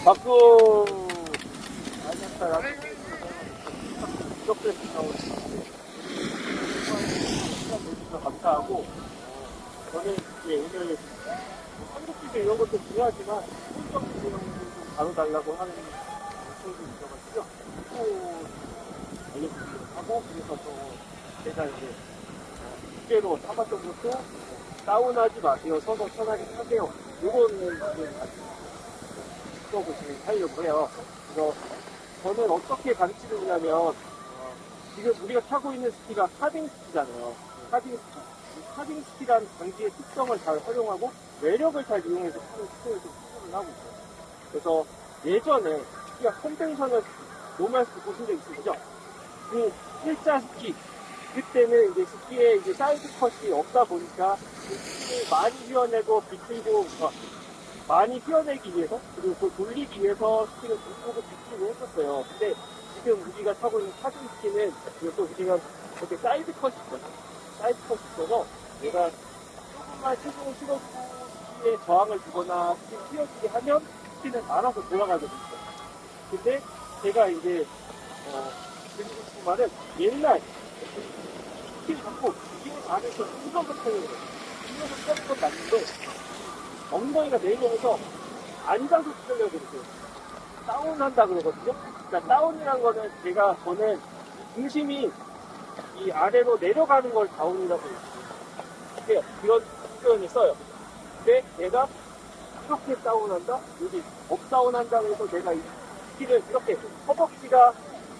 밖으로 이렇게 감사하고 저는 이제 오늘 한국기술 이런 것도 중요하지만 성적 기술을 좀 다뤄달라고 하는 요청이 있어가지고 또 알려주기로 하고 그래서 또 제가 이제 주제로 삼았던 것도 다운하지 마세요. 서서 편하게 타세요. 요거는 지금 같이 수업을 진행하려고 해요. 그래서 저는 어떻게 가르치는 거냐면 지금 우리가 타고 있는 스키가 카빙 스키잖아요. 카빙 스키. 이 카빙 스키라는 장비의 특성을 잘 활용하고 매력을 잘 이용해서 타는 스키를 좀 추구를 하고 있어요. 그래서 예전에 스키가 컨벤셔널 노멀 스키 보신 적 있으시죠? 그 일자 스키. 그때는 이제 스키에 이제 사이드 컷이 없다 보니까 그 스키를 많이 휘어내고 비틀고 많이 휘어내기 위해서 그리고 그걸 돌리기 위해서 스키를 돌리고 비틀고 했었어요. 근데 지금 우리가 타고 있는 카빙 스키는 이것도 우리가 이렇게 사이드 컷이 있잖아요. 사이드 컷이 있어서 얘가 조금만 체중을 실어주고 스키에 저항을 주거나 스키를 휘어지게 하면 스키는 알아서 돌아가게 됩니다. 근데 제가 이제 드리고 싶은 말은 옛날 스키를 잡고 스키를 안에서 운동을 타는 거예요. 운동을 타는 건 맞는데 엉덩이가 내려오면서 앉아서 쓰려고 그러세요. 다운한다 그러거든요. 그러니까 다운이라는 거는 저는 중심이 이 아래로 내려가는 걸 다운이라고 해요. 그런 표현을 써요. 근데 내가 이렇게 다운한다? 여기 업다운한다 그래서 내가 이 스키를 이렇게 허벅지가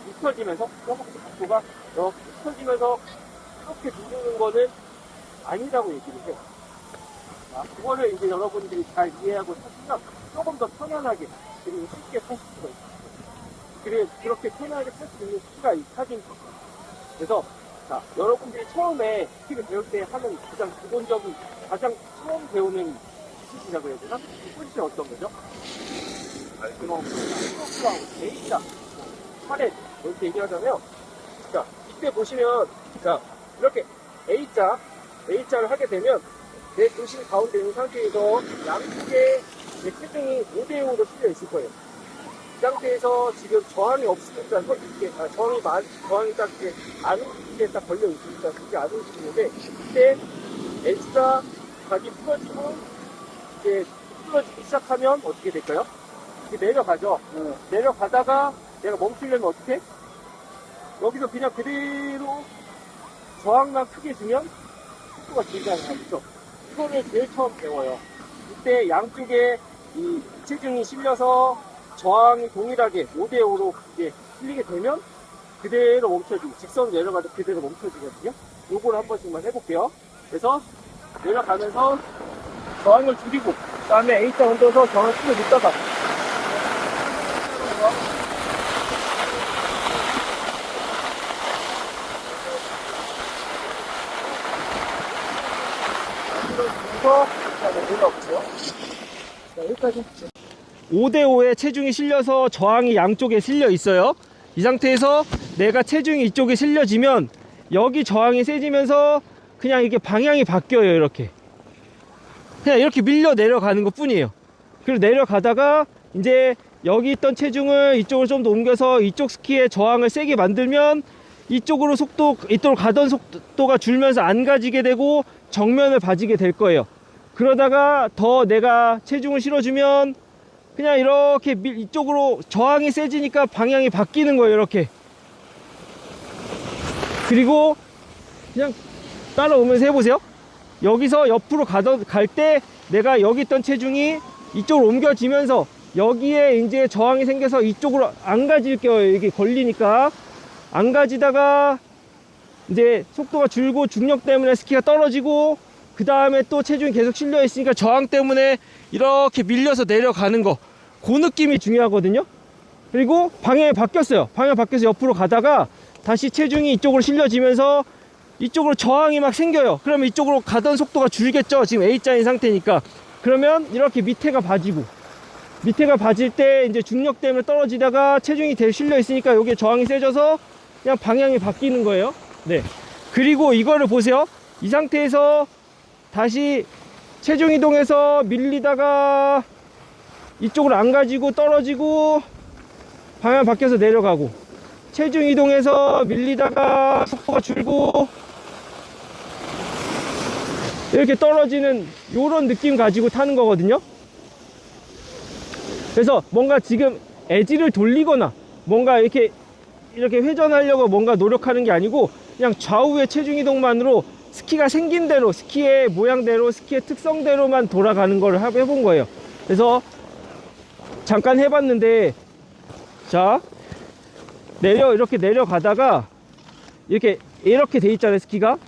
눕혀지면서 허벅지 각도가 이렇게 눕혀지면서 이렇게 누르는 거는 아니라고 얘기를 해요. 그거를 이제 여러분들이 잘 이해하고 타시면 조금 더 편안하게 그리고 쉽게 타실 수가 있어요. 그렇게 편안하게 탈 수 있는 스키가 이 카빙 스키예요. 그래서 여러분들이 처음에 스키를 배울 때 하는 가장 기본적인 가장 처음 배우는 기술이라고 해야 되나? 포지션이 어떤 거죠? 스트로크랑 A자, 팔렛 이렇게 얘기하잖아요. 이때 보시면 이렇게 A자를 하게 되면 내 중심이 가운데 있는 상태에서 양쪽에 내 체중이 5대5로 실려 있을 거예요. 이 상태에서 지금 저항이 없으니까 저항이 딱 이렇게 안에 딱 걸려 있으니까 그게 안 움직이는데 이때 S가 각이 풀어지고 이제 풀어지기 시작하면 어떻게 될까요? 이렇게 내려가죠. 내려가다가 내가 멈추려면 어떻게? 여기서 그냥 그대로 저항만 크게 주면 속도가 길잖아요. 그렇죠? 이거를 제일 처음 배워요. 이때 양쪽에 이 체중이 실려서 저항이 동일하게 5대5로 이제 실리게 되면 그대로 멈춰지고 직선으로 내려가도 그대로 멈춰지거든요. 요거를 한 번씩만 해볼게요. 그래서 내려가면서 저항을 줄이고 그 다음에 A자 얹어서 저항을 크게 묶다가 올라오세요. 여기까지 5대5에 체중이 실려서 저항이 양쪽에 실려 있어요. 이 상태에서 내가 체중이 이쪽에 실려지면 여기 저항이 세지면서 그냥 이게 방향이 바뀌어요. 이렇게 그냥 이렇게 밀려 내려가는 것 뿐이에요. 그리고 내려가다가 이제 여기 있던 체중을 이쪽으로 좀 더 옮겨서 이쪽 스키에 저항을 세게 만들면 이쪽으로 가던 속도가 줄면서 안 가지게 되고 정면을 봐지게 될 거예요. 그러다가 더 내가 체중을 실어주면 그냥 이렇게 이쪽으로 저항이 세지니까 방향이 바뀌는 거예요. 이렇게. 그리고 그냥 따라오면서 해보세요. 여기서 옆으로 갈 때 내가 여기 있던 체중이 이쪽으로 옮겨지면서 여기에 이제 저항이 생겨서 이쪽으로 안 가질게요. 이게 걸리니까 안 가지다가 이제 속도가 줄고 중력 때문에 스키가 떨어지고 그 다음에 또 체중이 계속 실려 있으니까 저항 때문에 이렇게 밀려서 내려가는 거, 그 느낌이 중요하거든요. 그리고 방향이 바뀌었어요. 방향 바뀌어서 옆으로 가다가 다시 체중이 이쪽으로 실려지면서 이쪽으로 저항이 막 생겨요. 그러면 이쪽으로 가던 속도가 줄겠죠. 지금 A자인 상태니까. 그러면 이렇게 밑에가 봐지고, 밑에가 봐질 때 이제 중력 때문에 떨어지다가 체중이 계속 실려 있으니까 여기에 저항이 세져서 그냥 방향이 바뀌는 거예요. 네. 그리고 이거를 보세요. 이 상태에서 다시 체중 이동해서 밀리다가 이쪽으로 안 가지고 떨어지고 방향 바뀌어서 내려가고, 체중 이동해서 밀리다가 속도가 줄고 이렇게 떨어지는 요런 느낌 가지고 타는 거거든요. 그래서 뭔가 지금 에지를 돌리거나 뭔가 이렇게 회전하려고 뭔가 노력하는 게 아니고 그냥 좌우의 체중 이동만으로 스키가 생긴 대로, 스키의 모양대로, 스키의 특성대로만 돌아가는 걸 해본 거예요. 그래서 잠깐 해봤는데, 자, 이렇게 내려가다가 이렇게 돼 있잖아요, 스키가.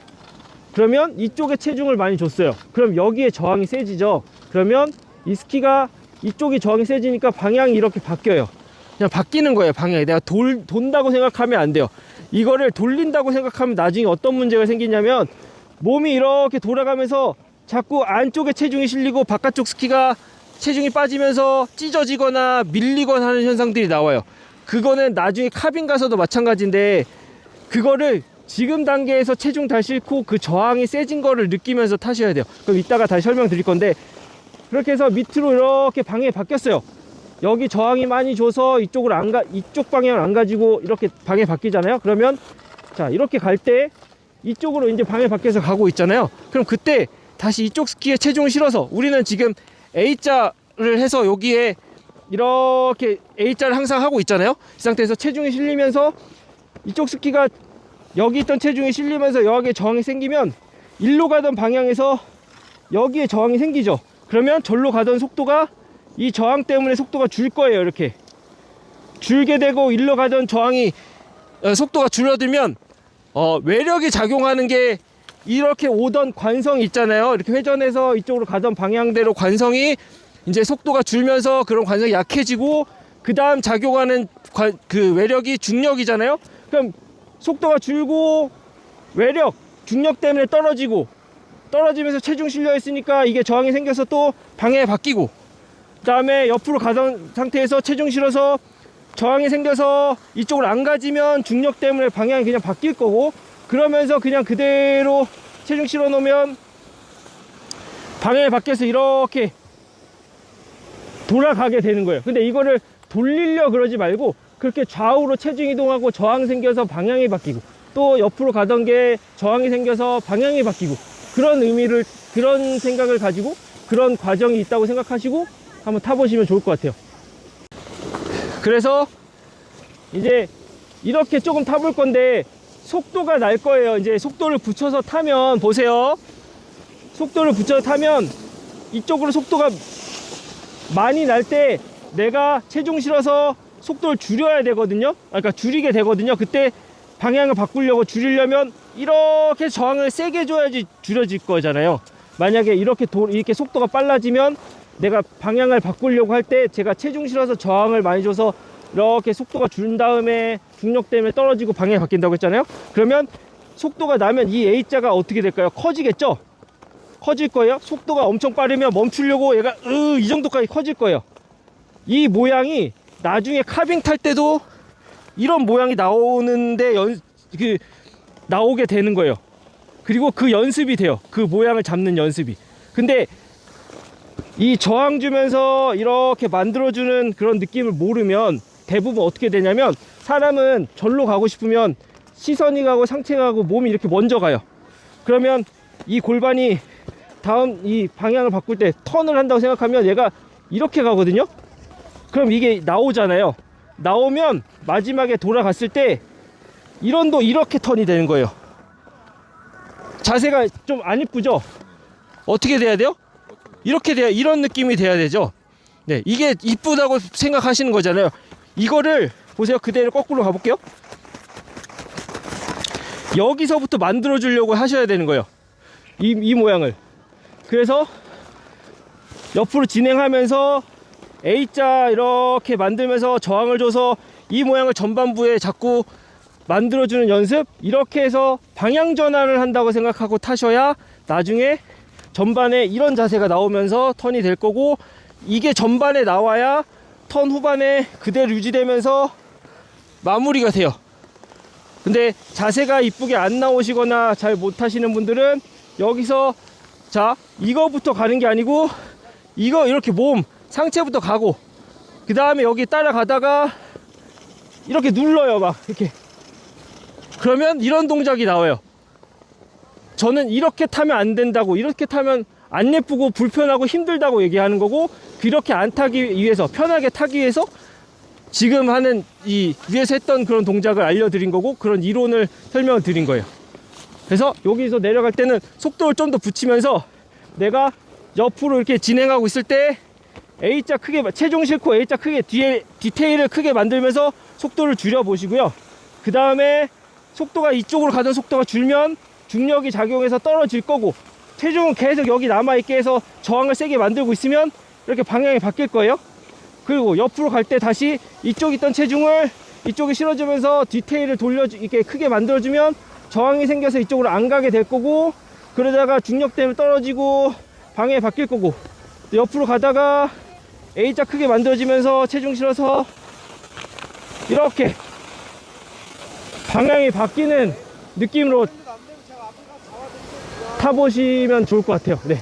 그러면 이쪽에 체중을 많이 줬어요. 그럼 여기에 저항이 세지죠. 그러면 이 스키가 이쪽이 저항이 세지니까 방향이 이렇게 바뀌어요. 그냥 바뀌는 거예요, 방향이. 내가 돈다고 생각하면 안 돼요. 이거를 돌린다고 생각하면 나중에 어떤 문제가 생기냐면 몸이 이렇게 돌아가면서 자꾸 안쪽에 체중이 실리고 바깥쪽 스키가 체중이 빠지면서 찢어지거나 밀리거나 하는 현상들이 나와요. 그거는 나중에 카빈 가서도 마찬가지인데, 그거를 지금 단계에서 체중 다 싣고 그 저항이 세진 거를 느끼면서 타셔야 돼요. 그럼 이따가 다시 설명드릴 건데, 그렇게 해서 밑으로 이렇게 방향이 바뀌었어요. 여기 저항이 많이 줘서 이쪽 방향을 안 가지고 이렇게 방향이 바뀌잖아요. 그러면 자, 이렇게 갈 때 이쪽으로 이제 방향이 바뀌어서 가고 있잖아요. 그럼 그때 다시 이쪽 스키에 체중을 실어서, 우리는 지금 A자를 해서 여기에 이렇게 A자를 항상 하고 있잖아요. 이 상태에서 체중이 실리면서 이쪽 스키가 여기 있던 체중이 실리면서 여기에 저항이 생기면 일로 가던 방향에서 여기에 저항이 생기죠. 그러면 절로 가던 속도가 이 저항 때문에 속도가 줄 거예요. 이렇게 줄게 되고 일로 가던 저항이 속도가 줄어들면 외력이 작용하는 게, 이렇게 오던 관성이 있잖아요. 이렇게 회전해서 이쪽으로 가던 방향대로 관성이 이제 속도가 줄면서 그런 관성이 약해지고, 그 다음 작용하는 그 외력이 중력이잖아요. 그럼 속도가 줄고 외력, 중력 때문에 떨어지면서 체중 실려 있으니까 이게 저항이 생겨서 또 방향이 바뀌고, 그 다음에 옆으로 가던 상태에서 체중 실어서 저항이 생겨서 이쪽으로 안 가지면 중력 때문에 방향이 그냥 바뀔 거고, 그러면서 그냥 그대로 체중 실어 놓으면 방향이 바뀌어서 이렇게 돌아가게 되는 거예요. 근데 이거를 돌리려 그러지 말고 그렇게 좌우로 체중 이동하고 저항 생겨서 방향이 바뀌고, 또 옆으로 가던 게 저항이 생겨서 방향이 바뀌고, 그런 생각을 가지고 그런 과정이 있다고 생각하시고 한번 타보시면 좋을 것 같아요. 그래서 이제 이렇게 조금 타볼 건데 속도가 날 거예요. 이제 속도를 붙여서 타면, 보세요. 속도를 붙여서 타면 이쪽으로 속도가 많이 날 때 내가 체중 실어서 속도를 줄여야 되거든요. 그러니까 줄이게 되거든요. 그때 방향을 바꾸려고, 줄이려면 이렇게 저항을 세게 줘야지 줄여질 거잖아요. 만약에 이렇게 속도가 빨라지면 내가 방향을 바꾸려고 할 때 제가 체중 실어서 저항을 많이 줘서 이렇게 속도가 준 다음에 중력 때문에 떨어지고 방향이 바뀐다고 했잖아요. 그러면 속도가 나면 이 A자가 어떻게 될까요? 커지겠죠? 커질 거예요. 속도가 엄청 빠르면 멈추려고 얘가 이 정도까지 커질 거예요. 이 모양이 나중에 카빙 탈 때도 이런 모양이 나오는데 나오게 되는 거예요. 그리고 그 연습이 돼요. 그 모양을 잡는 연습이. 근데 이 저항 주면서 이렇게 만들어주는 그런 느낌을 모르면 대부분 어떻게 되냐면, 사람은 절로 가고 싶으면 시선이 가고 상체가 가고 몸이 이렇게 먼저 가요. 그러면 이 골반이 다음 이 방향을 바꿀 때 턴을 한다고 생각하면 얘가 이렇게 가거든요. 그럼 이게 나오잖아요. 나오면 마지막에 돌아갔을 때 이렇게 턴이 되는 거예요. 자세가 좀 안 이쁘죠? 어떻게 돼야 돼요? 이렇게 돼야, 이런 느낌이 돼야 되죠. 네, 이게 이쁘다고 생각하시는 거잖아요. 이거를 보세요. 그대로 거꾸로 가볼게요. 여기서부터 만들어 주려고 하셔야 되는 거예요. 이 모양을. 그래서 옆으로 진행하면서 A자 이렇게 만들면서 저항을 줘서 이 모양을 전반부에 자꾸 만들어주는 연습, 이렇게 해서 방향 전환을 한다고 생각하고 타셔야 나중에 전반에 이런 자세가 나오면서 턴이 될 거고, 이게 전반에 나와야 턴 후반에 그대로 유지되면서 마무리가 돼요. 근데 자세가 이쁘게 안 나오시거나 잘 못하시는 분들은 여기서, 자, 이거부터 가는 게 아니고 이거 이렇게 몸 상체부터 가고, 그 다음에 여기 따라가다가 이렇게 눌러요. 막 이렇게. 그러면 이런 동작이 나와요. 저는 이렇게 타면 안 된다고, 이렇게 타면 안 예쁘고 불편하고 힘들다고 얘기하는 거고, 그렇게 안 타기 위해서, 편하게 타기 위해서 지금 하는 이 위에서 했던 그런 동작을 알려드린 거고, 그런 이론을 설명을 드린 거예요. 그래서 여기서 내려갈 때는 속도를 좀 더 붙이면서 내가 옆으로 이렇게 진행하고 있을 때 A자 크게, 체중 싣고 A자 크게, 뒤에 디테일을 크게 만들면서 속도를 줄여 보시고요. 그 다음에 속도가 이쪽으로 가던 속도가 줄면 중력이 작용해서 떨어질 거고, 체중은 계속 여기 남아있게 해서 저항을 세게 만들고 있으면 이렇게 방향이 바뀔 거예요. 그리고 옆으로 갈 때 다시 이쪽 있던 체중을 이쪽에 실어주면서 디테일을 이렇게 크게 만들어주면 저항이 생겨서 이쪽으로 안 가게 될 거고, 그러다가 중력 때문에 떨어지고 방향이 바뀔 거고, 옆으로 가다가 A자 크게 만들어지면서 체중 실어서 이렇게 방향이 바뀌는 느낌으로 타보시면 좋을 것 같아요. 네.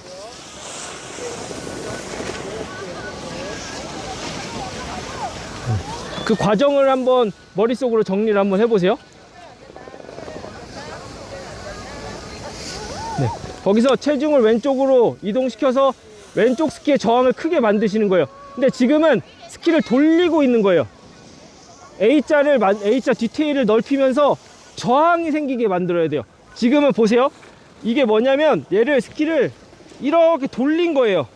그 과정을 한번 머릿속으로 정리를 한번 해보세요. 네. 거기서 체중을 왼쪽으로 이동시켜서 왼쪽 스키의 저항을 크게 만드시는 거예요. 근데 지금은 스키를 돌리고 있는 거예요. A자 디테일을 넓히면서 저항이 생기게 만들어야 돼요. 지금은 보세요. 이게 뭐냐면 얘를, 스키를 이렇게 돌린 거예요.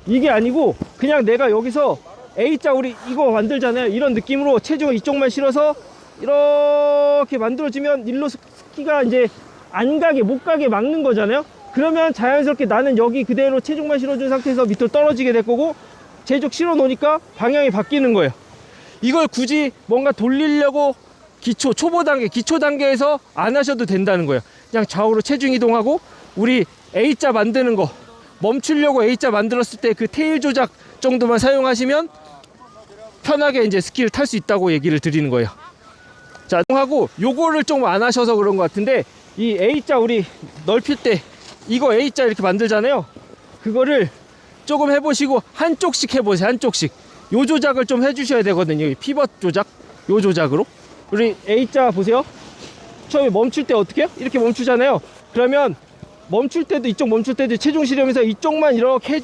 이게 아니고 그냥 내가 여기서 A자, 우리 이거 만들잖아요. 이런 느낌으로 체중을 이쪽만 실어서 이렇게 만들어지면 일로 스키가 이제 안 가게, 못 가게 막는 거잖아요. 그러면 자연스럽게 나는 여기 그대로 체중만 실어준 상태에서 밑으로 떨어지게 될 거고, 체중 실어 놓으니까 방향이 바뀌는 거예요. 이걸 굳이 뭔가 돌리려고 초보 단계, 기초 단계에서 안 하셔도 된다는 거예요. 그냥 좌우로 체중 이동하고, 우리 A자 만드는 거, 멈추려고 A자 만들었을 때 그 테일 조작 정도만 사용하시면 편하게 이제 스키를 탈 수 있다고 얘기를 드리는 거예요. 자, 하고 요거를 좀 안 하셔서 그런 것 같은데, 이 A자 우리 넓힐 때 이거 A자 이렇게 만들잖아요. 그거를 조금 해보시고 한쪽씩 해보세요. 한쪽씩. 요 조작을 좀 해주셔야 되거든요. 이 피벗 조작, 요 조작으로. 우리 A자 보세요. 처음에 멈출 때 어떻게 해요? 이렇게 멈추잖아요. 그러면 멈출 때도, 이쪽 멈출 때도 체중 실으면서 이쪽만 이렇게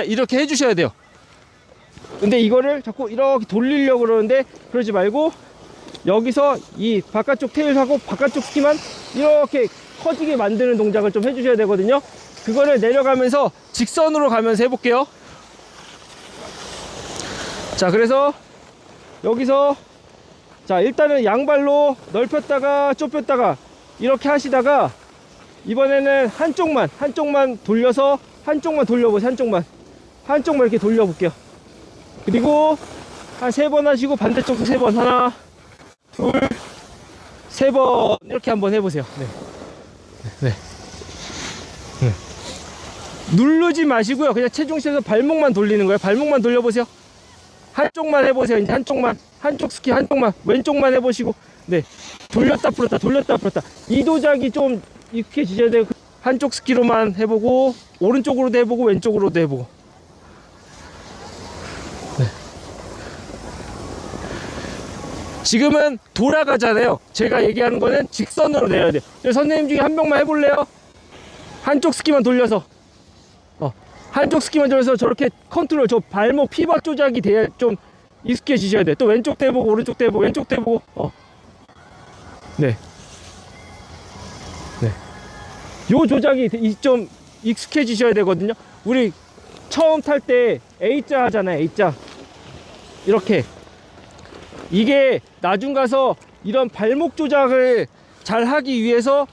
이렇게 해주셔야 돼요. 근데 이거를 자꾸 이렇게 돌리려고 그러는데 그러지 말고, 여기서 이 바깥쪽 테일하고 바깥쪽 스키만 이렇게 커지게 만드는 동작을 좀 해주셔야 되거든요. 그거를 내려가면서 직선으로 가면서 해볼게요. 자, 그래서 여기서, 자, 일단은 양발로 넓혔다가 좁혔다가 이렇게 하시다가, 이번에는 한쪽만 돌려서, 한쪽만 돌려보세요. 한쪽만 이렇게 돌려볼게요. 그리고 한 3번 하시고 반대쪽도 3번, 하나, 둘, 3번 이렇게 한번 해보세요. 네. 누르지 마시고요. 그냥 체중 실어서 발목만 돌리는 거예요. 발목만 돌려보세요. 한쪽만 해보세요. 이제 한쪽 스키 한쪽만, 왼쪽만 해보시고, 네, 돌렸다 풀었다. 이 도작이 좀 익숙해지셔야 돼요. 한쪽 스키로만 해보고, 오른쪽으로도 해보고, 왼쪽으로도 해보고. 네. 지금은 돌아가잖아요. 제가 얘기하는 거는 직선으로 내려야 돼요. 선생님 중에 한 명만 해볼래요? 한쪽 스키만 돌려서, 한쪽 스키만 돌려서 저렇게 컨트롤, 저 발목 피벗 조작이 돼야 좀 익숙해지셔야 돼요. 또 왼쪽도 해보고, 오른쪽도 해보고, 왼쪽도 해보고. 네. 요 조작이 좀 익숙해지셔야 되거든요. 우리 처음 탈 때 A자 하잖아요. A자 이렇게. 이게 나중 가서 이런 발목 조작을 잘 하기 위해서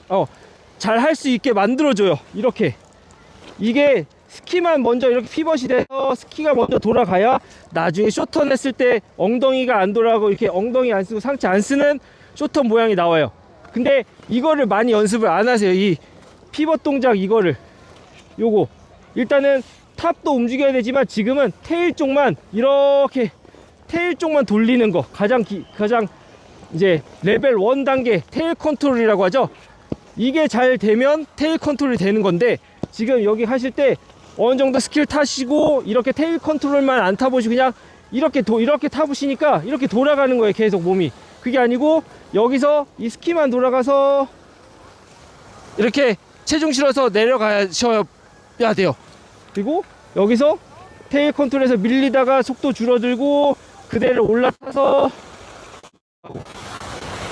잘 할 수 있게 만들어줘요. 이렇게. 이게 스키만 먼저 이렇게 피벗이 돼서 스키가 먼저 돌아가야 나중에 쇼턴 했을 때 엉덩이가 안 돌아가고 이렇게 엉덩이 안 쓰고 상체 안 쓰는 쇼턴 모양이 나와요. 근데 이거를 많이 연습을 안 하세요. 이 피벗 동작 이거를. 요거 일단은 탑도 움직여야 되지만 지금은 테일 쪽만 이렇게 테일 쪽만 돌리는 거 가장 이제 레벨 1 단계 테일 컨트롤이라고 하죠. 이게 잘 되면 테일 컨트롤이 되는 건데 지금 여기 하실 때 어느 정도 스킬 타시고 이렇게 테일 컨트롤만 안 타보시고 그냥 이렇게 타보시니까 이렇게 돌아가는 거예요. 계속 몸이. 그게 아니고 여기서 이 스키만 돌아가서 이렇게 체중 실어서 내려가셔야 돼요. 그리고 여기서 테일 컨트롤에서 밀리다가 속도 줄어들고 그대로 올라타서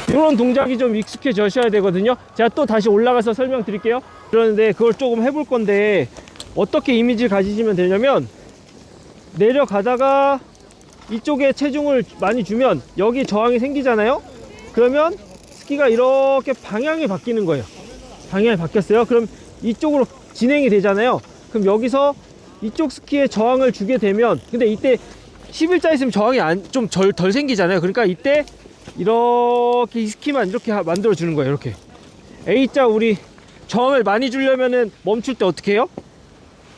이런 동작이 좀 익숙해져셔야 되거든요. 제가 또 다시 올라가서 설명드릴게요. 그런데 그걸 조금 해볼 건데 어떻게 이미지를 가지시면 되냐면 내려가다가 이쪽에 체중을 많이 주면 여기 저항이 생기잖아요. 그러면 스키가 이렇게 방향이 바뀌는 거예요. 방향이 바뀌었어요. 그럼 이쪽으로 진행이 되잖아요. 그럼 여기서 이쪽 스키에 저항을 주게 되면 근데 이때 11자 있으면 저항이 좀 덜 생기잖아요. 그러니까 이때 이렇게 이 스키만 이렇게 만들어 주는 거예요. 이렇게 A자 우리 저항을 많이 주려면은 멈출 때 어떻게 해요?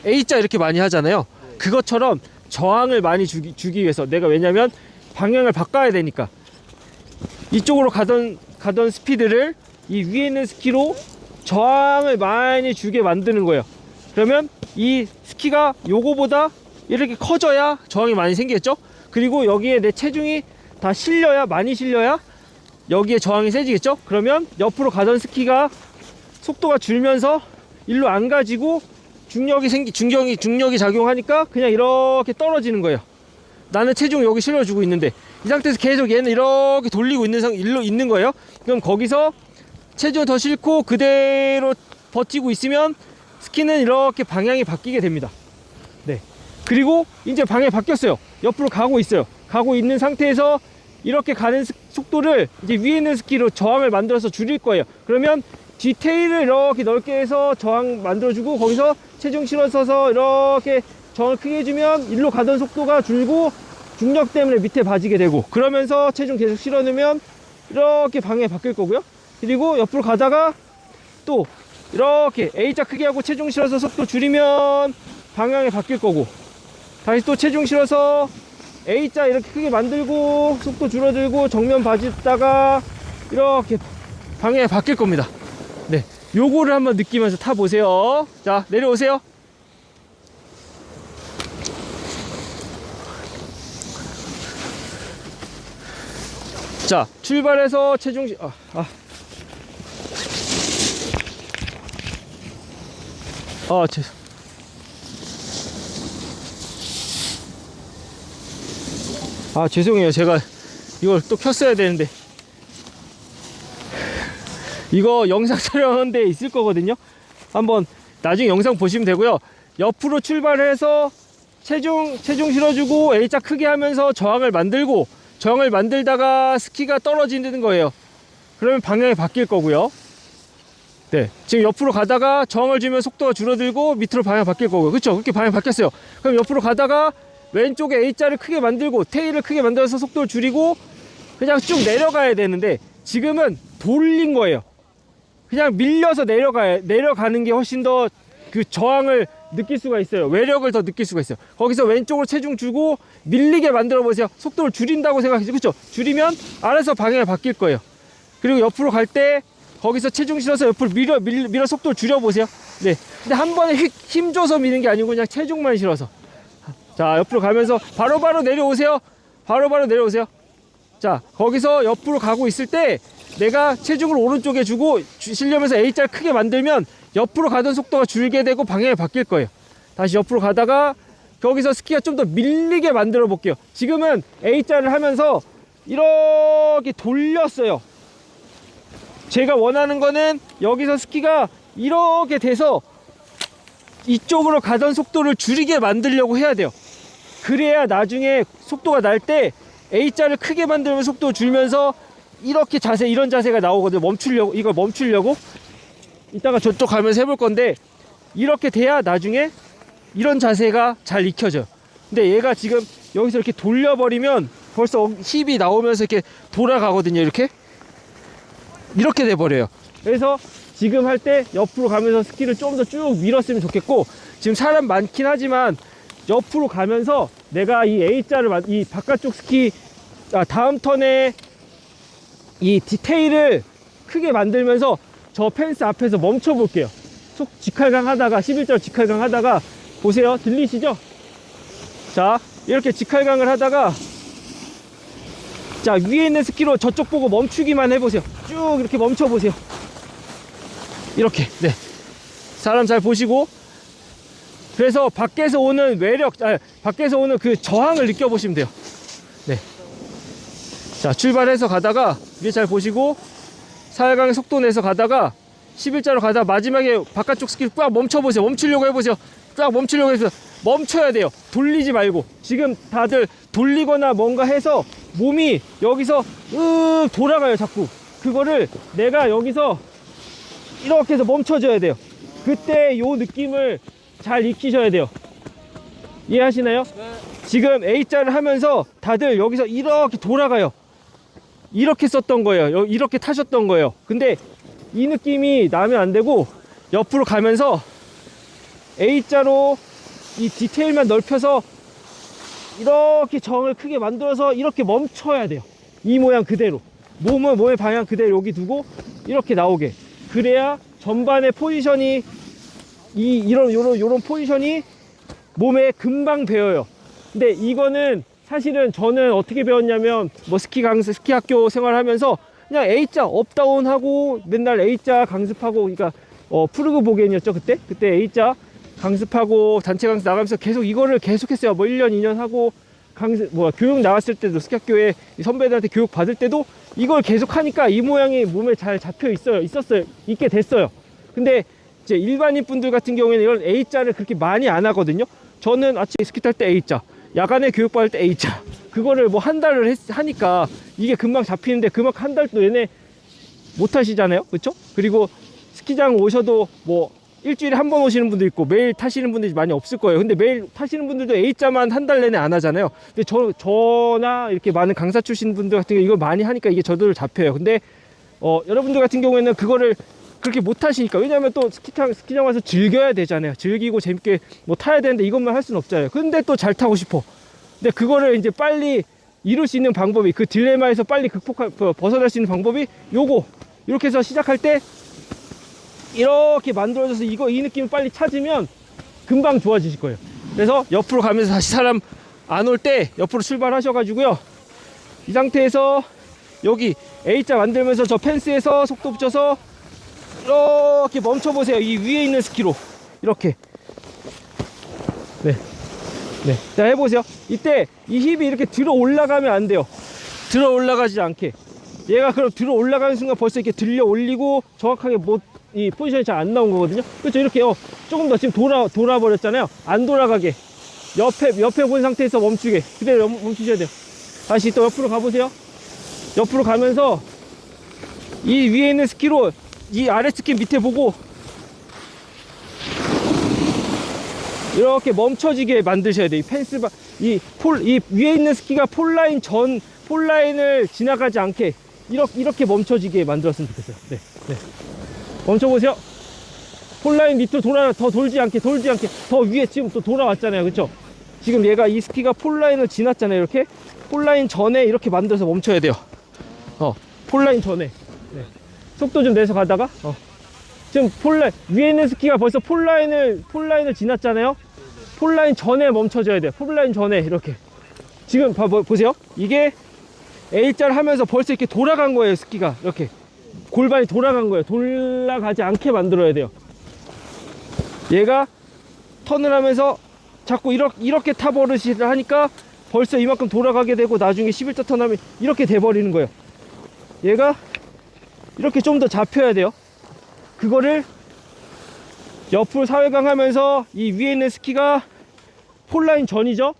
A자 이렇게 많이 하잖아요. 그것처럼 저항을 많이 주기 위해서 내가 왜냐면 방향을 바꿔야 되니까 이쪽으로 가던 스피드를 이 위에 있는 스키로 저항을 많이 주게 만드는 거예요. 그러면 이 스키가 요거보다 이렇게 커져야 저항이 많이 생기겠죠. 그리고 여기에 내 체중이 다 실려야 많이 실려야 여기에 저항이 세지겠죠. 그러면 옆으로 가던 스키가 속도가 줄면서 일로 안 가지고 중력이 작용하니까 그냥 이렇게 떨어지는 거예요. 나는 체중 여기 실어주고 있는데 이 상태에서 계속 얘는 이렇게 돌리고 일로 있는 거예요. 그럼 거기서 체중을 더 싣고 그대로 버티고 있으면 스키는 이렇게 방향이 바뀌게 됩니다. 네. 그리고 이제 방향이 바뀌었어요. 옆으로 가고 있어요. 가고 있는 상태에서 이렇게 가는 속도를 이제 위에 있는 스키로 저항을 만들어서 줄일 거예요. 그러면 뒤 테일을 이렇게 넓게 해서 저항 만들어주고 거기서 체중 실어서서 이렇게 저항을 크게 해주면 일로 가던 속도가 줄고 중력 때문에 밑에 봐지게 되고 그러면서 체중 계속 실어놓으면 이렇게 방향이 바뀔 거고요. 그리고 옆으로 가다가 또 이렇게 A자 크게 하고 체중 실어서 속도 줄이면 방향이 바뀔 거고 다시 또 체중 실어서 A자 이렇게 크게 만들고 속도 줄어들고 정면 봐주다가 이렇게 방향이 바뀔 겁니다. 네, 요거를 한번 느끼면서 타보세요. 자, 내려오세요. 자, 출발해서 체중 죄송해요. 제가 이걸 또 켰어야 되는데 이거 영상 촬영하는 데 있을 거거든요. 한번 나중에 영상 보시면 되고요. 옆으로 출발해서 체중 실어주고 A자 크게 하면서 저항을 만들다가 스키가 떨어지는 거예요. 그러면 방향이 바뀔 거고요. 네, 지금 옆으로 가다가 저항을 주면 속도가 줄어들고 밑으로 방향 바뀔 거고요. 그렇죠? 그렇게 방향 바뀌었어요. 그럼 옆으로 가다가 왼쪽에 A자를 크게 만들고 테일을 크게 만들어서 속도를 줄이고 그냥 쭉 내려가야 되는데 지금은 돌린 거예요. 그냥 밀려서 내려가는 게 훨씬 더 그 저항을 느낄 수가 있어요. 외력을 더 느낄 수가 있어요. 거기서 왼쪽으로 체중 주고 밀리게 만들어 보세요. 속도를 줄인다고 생각하시죠. 그렇죠? 줄이면 알아서 방향이 바뀔 거예요. 그리고 옆으로 갈 때 거기서 체중 실어서 옆으로 밀어 속도를 줄여 보세요. 네. 근데 한 번에 힘 줘서 미는 게 아니고 그냥 체중만 실어서. 자, 옆으로 가면서 바로바로 내려오세요. 바로바로 내려오세요. 자, 거기서 옆으로 가고 있을 때 내가 체중을 오른쪽에 주고 실려면서 A자를 크게 만들면 옆으로 가던 속도가 줄게 되고 방향이 바뀔 거예요. 다시 옆으로 가다가 거기서 스키가 좀 더 밀리게 만들어 볼게요. 지금은 A자를 하면서 이렇게 돌렸어요. 제가 원하는 거는 여기서 스키가 이렇게 돼서 이쪽으로 가던 속도를 줄이게 만들려고 해야 돼요. 그래야 나중에 속도가 날 때 A자를 크게 만들면 속도 줄면서 이렇게 자세, 이런 자세가 나오거든요. 멈추려고, 이걸 멈추려고. 이따가 저쪽 가면서 해볼 건데, 이렇게 돼야 나중에 이런 자세가 잘 익혀져요. 근데 얘가 지금 여기서 이렇게 돌려버리면 벌써 힙이 나오면서 이렇게 돌아가거든요. 이렇게 돼버려요. 그래서 지금 할 때 옆으로 가면서 스키를 좀 더 쭉 밀었으면 좋겠고, 지금 사람 많긴 하지만 옆으로 가면서 내가 이 A자를, 이 바깥쪽 스키, 다음 턴에 이 디테일을 크게 만들면서 저 펜스 앞에서 멈춰 볼게요. 속 직할강 하다가, 11절 직할강 하다가, 보세요. 들리시죠? 자, 이렇게 직할강을 하다가, 자, 위에 있는 스키로 저쪽 보고 멈추기만 해보세요. 쭉 이렇게 멈춰 보세요. 이렇게. 네. 사람 잘 보시고. 그래서 밖에서 오는 외력, 밖에서 오는 그 저항을 느껴보시면 돼요. 네. 자, 출발해서 가다가 위에 잘 보시고, 사흘강의 속도 내서 가다가 11자로 가다가 마지막에 바깥쪽 스키를 꽉 멈춰보세요. 멈추려고 해보세요. 꽉 멈추려고 해보세요. 멈춰야 돼요. 돌리지 말고. 지금 다들 돌리거나 뭔가 해서 몸이 여기서 돌아가요. 자꾸. 그거를 내가 여기서 이렇게 해서 멈춰줘야 돼요. 그때 요 느낌을 잘 익히셔야 돼요. 이해하시나요? 네. 지금 A자를 하면서 다들 여기서 이렇게 돌아가요. 이렇게 썼던 거예요. 이렇게 타셨던 거예요. 근데 이 느낌이 나면 안 되고 옆으로 가면서 A자로 이 디테일만 넓혀서 이렇게 정을 크게 만들어서 이렇게 멈춰야 돼요. 이 모양 그대로. 몸의 방향 그대로 여기 두고 이렇게 나오게. 그래야 전반의 포지션이 요런 포지션이 몸에 금방 배어요. 근데 이거는 사실은 저는 어떻게 배웠냐면 뭐 스키 학교 생활하면서 그냥 A자 업다운 하고 맨날 A자 강습하고, 그러니까 푸르그 보겐이었죠 그때 A자 강습하고 단체 강습 나가면서 계속 이거를 계속했어요. 뭐 1년 2년 하고 교육 나왔을 때도 스키 학교에 선배들한테 교육 받을 때도 이걸 계속 하니까 이 모양이 몸에 잘 잡혀 있게 됐어요. 근데 이제 일반인 분들 같은 경우에는 이런 A자를 그렇게 많이 안 하거든요. 저는 아침에 스키 탈 때 A자, 야간에 교육 받을 때 A자, 그거를 뭐 한 달을 하니까 이게 금방 잡히는데 그만큼 한 달도 얘네 못 하시잖아요. 그렇죠? 그리고 스키장 오셔도 뭐 일주일에 한 번 오시는 분도 있고 매일 타시는 분들이 많이 없을 거예요. 근데 매일 타시는 분들도 A자만 한 달 내내 안 하잖아요. 근데 저나 이렇게 많은 강사 출신 분들 같은 경우 이걸 많이 하니까 이게 저절로 잡혀요. 근데 여러분들 같은 경우에는 그거를 그렇게 못 하시니까, 왜냐면 또 스키장 와서 즐겨야 되잖아요. 즐기고 재밌게 뭐 타야 되는데 이것만 할 수는 없잖아요. 근데 또 잘 타고 싶어. 근데 그거를 이제 빨리 이룰 수 있는 방법이, 그 딜레마에서 빨리 벗어날 수 있는 방법이 요거, 이렇게 해서 시작할 때 이렇게 만들어져서 이 느낌을 빨리 찾으면 금방 좋아지실 거예요. 그래서 옆으로 가면서 다시 사람 안 올 때 옆으로 출발하셔가지고요. 이 상태에서 여기 A자 만들면서 저 펜스에서 속도 붙여서 이렇게 멈춰보세요. 이 위에 있는 스키로 이렇게. 네. 자, 해보세요. 이때 이 힙이 이렇게 들어 올라가면 안 돼요. 들어 올라가지 않게. 얘가 그럼 들어 올라가는 순간 벌써 이렇게 들려 올리고 정확하게 이 포지션이 잘 안 나온 거거든요. 그렇죠? 이렇게 조금 더 지금 돌아 버렸잖아요. 안 돌아가게 옆에 본 상태에서 멈추게, 그대로 멈추셔야 돼요. 다시 또 옆으로 가보세요. 옆으로 가면서 이 위에 있는 스키로 이 아래 스키 밑에 보고 이렇게 멈춰지게 만드셔야 돼요. 이 펜스바, 이 위에 있는 스키가 폴라인을 지나가지 않게 이렇게 멈춰지게 만들었으면 좋겠어요. 네. 멈춰보세요. 폴라인 밑으로 더 돌지 않게 더 위에 지금 또 돌아왔잖아요. 그쵸? 지금 얘가 이 스키가 폴라인을 지났잖아요. 이렇게 폴라인 전에 이렇게 만들어서 멈춰야 돼요. 폴라인 전에. 네. 속도 좀 내서 가다가 지금 위에 있는 스키가 벌써 폴라인을 지났잖아요. 폴라인 전에 멈춰줘야 돼요. 폴라인 전에 이렇게. 지금 보세요. 이게 A자를 하면서 벌써 이렇게 돌아간 거예요. 스키가 이렇게 골반이 돌아간 거예요. 돌아가지 않게 만들어야 돼요. 얘가 턴을 하면서 자꾸 이렇게 타버릇을 하니까 벌써 이만큼 돌아가게 되고 나중에 11자 턴하면 이렇게 돼버리는 거예요. 얘가 이렇게 좀 더 잡혀야 돼요. 그거를 옆으로 사회강 하면서 이 위에 있는 스키가 폴라인 전이죠.